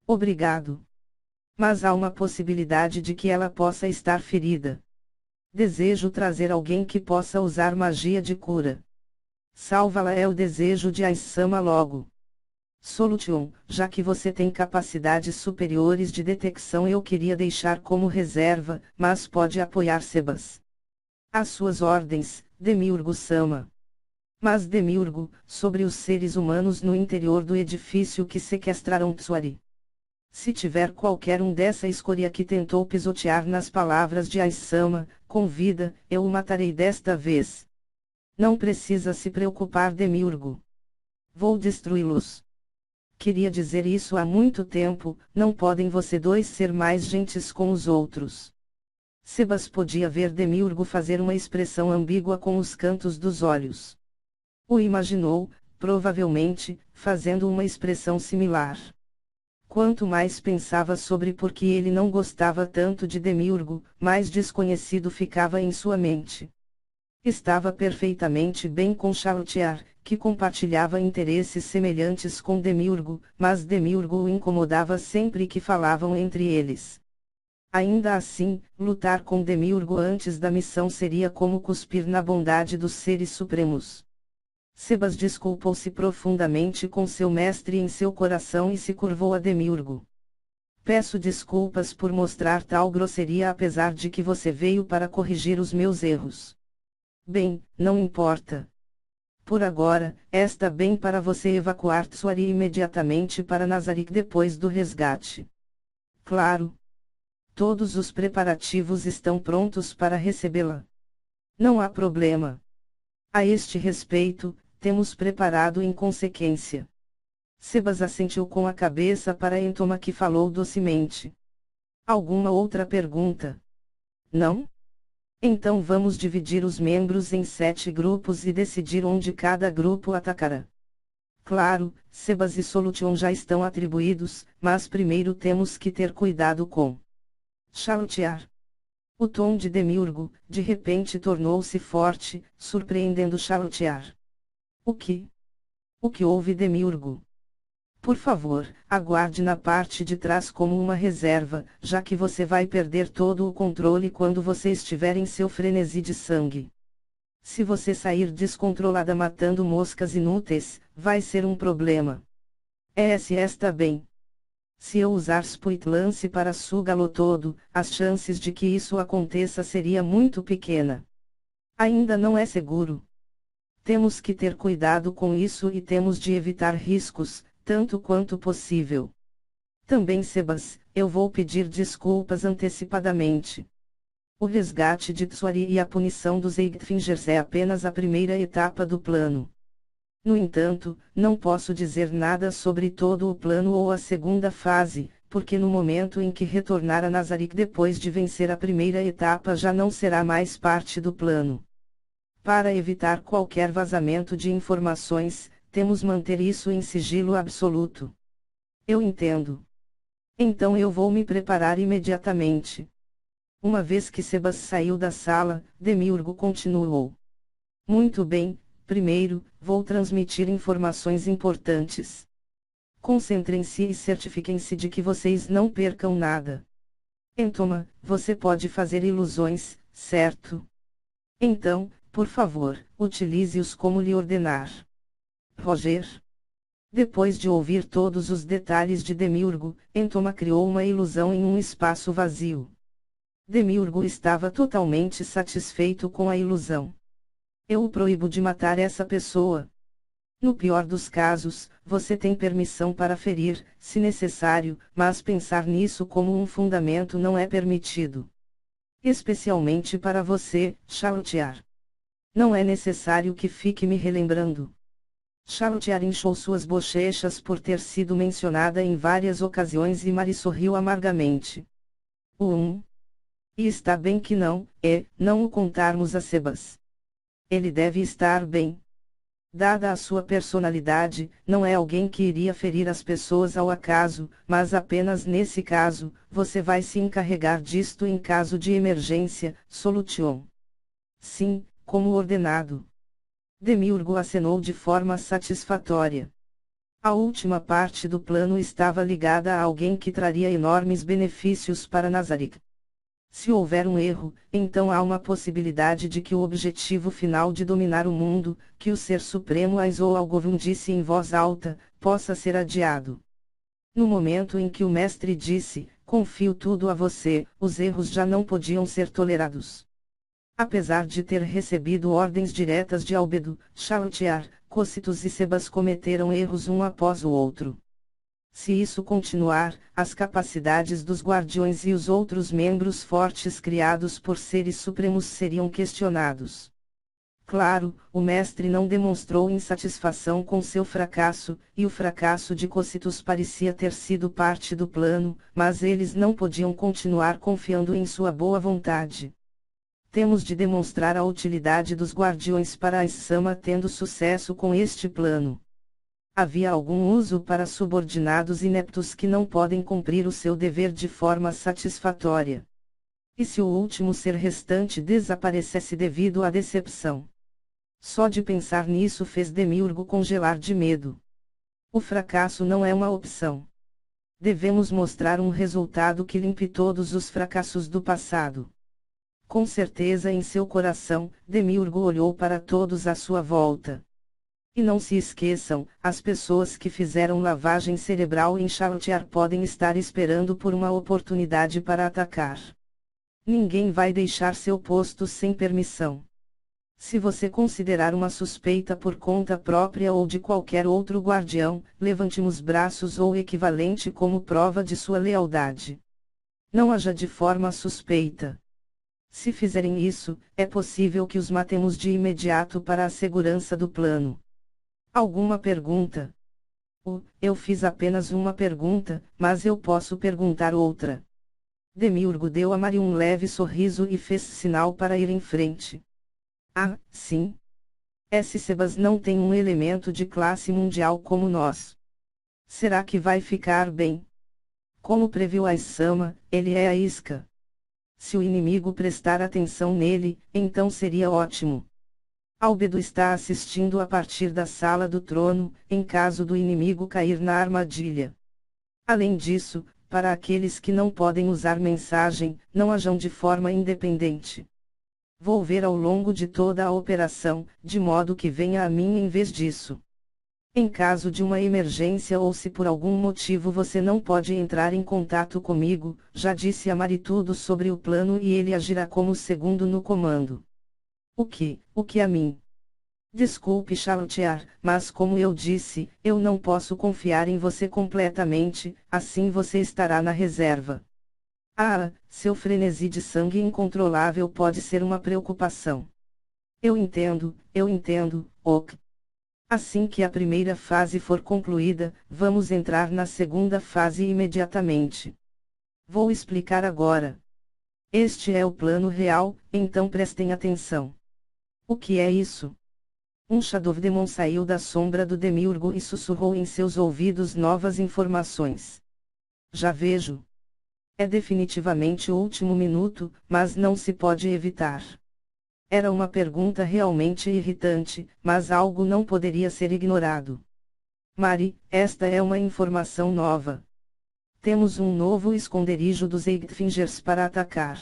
Obrigado. Mas há uma possibilidade de que ela possa estar ferida. Desejo trazer alguém que possa usar magia de cura. Salva-la é o desejo de Aes-Sama logo. Solution, já que você tem capacidades superiores de detecção eu queria deixar como reserva, mas pode apoiar Sebas. Às suas ordens, Demiurgo-sama. Mas Demiurgo, sobre os seres humanos no interior do edifício que sequestraram Tsuari. Se tiver qualquer um dessa escória que tentou pisotear nas palavras de Aissama, com vida, eu o matarei desta vez. Não precisa se preocupar, Demiurgo. Vou destruí-los. Queria dizer isso há muito tempo, não podem você dois ser mais gentis com os outros. Sebas podia ver Demiurgo fazer uma expressão ambígua com os cantos dos olhos. O imaginou, provavelmente, fazendo uma expressão similar. Quanto mais pensava sobre por que ele não gostava tanto de Demiurgo, mais desconhecido ficava em sua mente. Estava perfeitamente bem com Chautiar, que compartilhava interesses semelhantes com Demiurgo, mas Demiurgo o incomodava sempre que falavam entre eles. Ainda assim, lutar com Demiurgo antes da missão seria como cuspir na bondade dos seres supremos. Sebas desculpou-se profundamente com seu mestre em seu coração e se curvou a Demiurgo. Peço desculpas por mostrar tal grosseria apesar de que você veio para corrigir os meus erros. Bem, não importa. Por agora, está bem para você evacuar Tsuari imediatamente para Nazarick depois do resgate. Claro. Todos os preparativos estão prontos para recebê-la. Não há problema. A este respeito, temos preparado em consequência. Sebas assentiu com a cabeça para Entoma, que falou docemente. Alguma outra pergunta? Não? Então vamos dividir os membros em 7 grupos e decidir onde cada grupo atacará. Claro, Sebas e Solution já estão atribuídos, mas primeiro temos que ter cuidado com Chautiar. O tom de Demiurgo, de repente tornou-se forte, surpreendendo Chautiar. O que? O que houve, Demiurgo? Por favor, aguarde na parte de trás como uma reserva, já que você vai perder todo o controle quando você estiver em seu frenesi de sangue. Se você sair descontrolada matando moscas inúteis, vai ser um problema. Se está bem. Se eu usar Split Lance para sugá-lo todo, as chances de que isso aconteça seria muito pequena. Ainda não é seguro. Temos que ter cuidado com isso e temos de evitar riscos, tanto quanto possível. Também, Sebas, eu vou pedir desculpas antecipadamente. O resgate de Tsuari e a punição dos Eightfingers é apenas a primeira etapa do plano. No entanto, não posso dizer nada sobre todo o plano ou a segunda fase, porque no momento em que retornar a Nazarick depois de vencer a primeira etapa já não será mais parte do plano. Para evitar qualquer vazamento de informações, temos manter isso em sigilo absoluto. Eu entendo. Então eu vou me preparar imediatamente. Uma vez que Sebas saiu da sala, Demiurgo continuou. Muito bem, primeiro, vou transmitir informações importantes. Concentrem-se e certifiquem-se de que vocês não percam nada. Entoma, você pode fazer ilusões, certo? Então, por favor, utilize-os como lhe ordenar. Roger. Depois de ouvir todos os detalhes de Demiurgo, Entoma criou uma ilusão em um espaço vazio. Demiurgo estava totalmente satisfeito com a ilusão. Eu o proíbo de matar essa pessoa. No pior dos casos, você tem permissão para ferir, se necessário, mas pensar nisso como um fundamento não é permitido. Especialmente para você, Chautiar. Não é necessário que fique me relembrando. Chautiar inchou suas bochechas por ter sido mencionada em várias ocasiões e Mari sorriu amargamente. E está bem que não o contarmos a Sebas. Ele deve estar bem. Dada a sua personalidade, não é alguém que iria ferir as pessoas ao acaso, mas apenas nesse caso, você vai se encarregar disto em caso de emergência, Solution. Sim, como ordenado. Demiurgo acenou de forma satisfatória. A última parte do plano estava ligada a alguém que traria enormes benefícios para Nazarick. Se houver um erro, então há uma possibilidade de que o objetivo final de dominar o mundo, que o Ser Supremo Aizo Algovum disse em voz alta, possa ser adiado. No momento em que o mestre disse, confio tudo a você, os erros já não podiam ser tolerados. Apesar de ter recebido ordens diretas de Albedo, Shaltiar, Cócitos e Sebas cometeram erros um após o outro. Se isso continuar, as capacidades dos guardiões e os outros membros fortes criados por seres supremos seriam questionados. Claro, o mestre não demonstrou insatisfação com seu fracasso, e o fracasso de Cócitos parecia ter sido parte do plano, mas eles não podiam continuar confiando em sua boa vontade. Temos de demonstrar a utilidade dos guardiões para a Sama tendo sucesso com este plano. Havia algum uso para subordinados ineptos que não podem cumprir o seu dever de forma satisfatória. E se o último ser restante desaparecesse devido à decepção? Só de pensar nisso fez Demiurgo congelar de medo. O fracasso não é uma opção. Devemos mostrar um resultado que limpe todos os fracassos do passado. Com certeza em seu coração, Demiurgo olhou para todos à sua volta. E não se esqueçam, as pessoas que fizeram lavagem cerebral em Shaltiar podem estar esperando por uma oportunidade para atacar. Ninguém vai deixar seu posto sem permissão. Se você considerar uma suspeita por conta própria ou de qualquer outro guardião, levante-os braços ou equivalente como prova de sua lealdade. Não haja de forma suspeita. Se fizerem isso, é possível que os matemos de imediato para a segurança do plano. Alguma pergunta? Eu fiz apenas uma pergunta, mas eu posso perguntar outra. Demiurgo deu a Mari um leve sorriso e fez sinal para ir em frente. Ah, sim. Sebas não tem um elemento de classe mundial como nós. Será que vai ficar bem? Como previu a Sama, ele é a isca. Se o inimigo prestar atenção nele, então seria ótimo. Albedo está assistindo a partir da sala do trono, em caso do inimigo cair na armadilha. Além disso, para aqueles que não podem usar mensagem, não ajam de forma independente. Vou ver ao longo de toda a operação, de modo que venha a mim em vez disso. Em caso de uma emergência ou se por algum motivo você não pode entrar em contato comigo, já disse a Mari tudo sobre o plano e ele agirá como segundo no comando. O que a mim? Desculpe Shaltiar, mas como eu disse, eu não posso confiar em você completamente, assim você estará na reserva. Ah, seu frenesi de sangue incontrolável pode ser uma preocupação. Eu entendo, ok. Assim que a primeira fase for concluída, vamos entrar na segunda fase imediatamente. Vou explicar agora. Este é o plano real, então prestem atenção. O que é isso? Um Shadow Demon saiu da sombra do Demiurgo e sussurrou em seus ouvidos novas informações. Já vejo. É definitivamente o último minuto, mas não se pode evitar. Era uma pergunta realmente irritante, mas algo não poderia ser ignorado. Mari, esta é uma informação nova. Temos um novo esconderijo dos Eightfingers para atacar.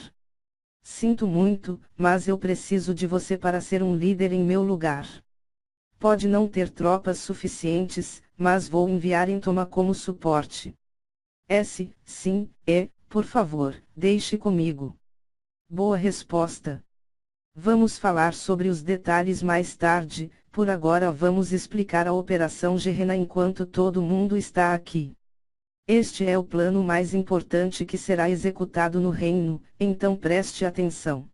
Sinto muito, mas eu preciso de você para ser um líder em meu lugar. Pode não ter tropas suficientes, mas vou enviar Entoma como suporte. Sim, por favor, deixe comigo. Boa resposta. Vamos falar sobre os detalhes mais tarde, por agora vamos explicar a Operação Gerena enquanto todo mundo está aqui. Este é o plano mais importante que será executado no reino, então preste atenção.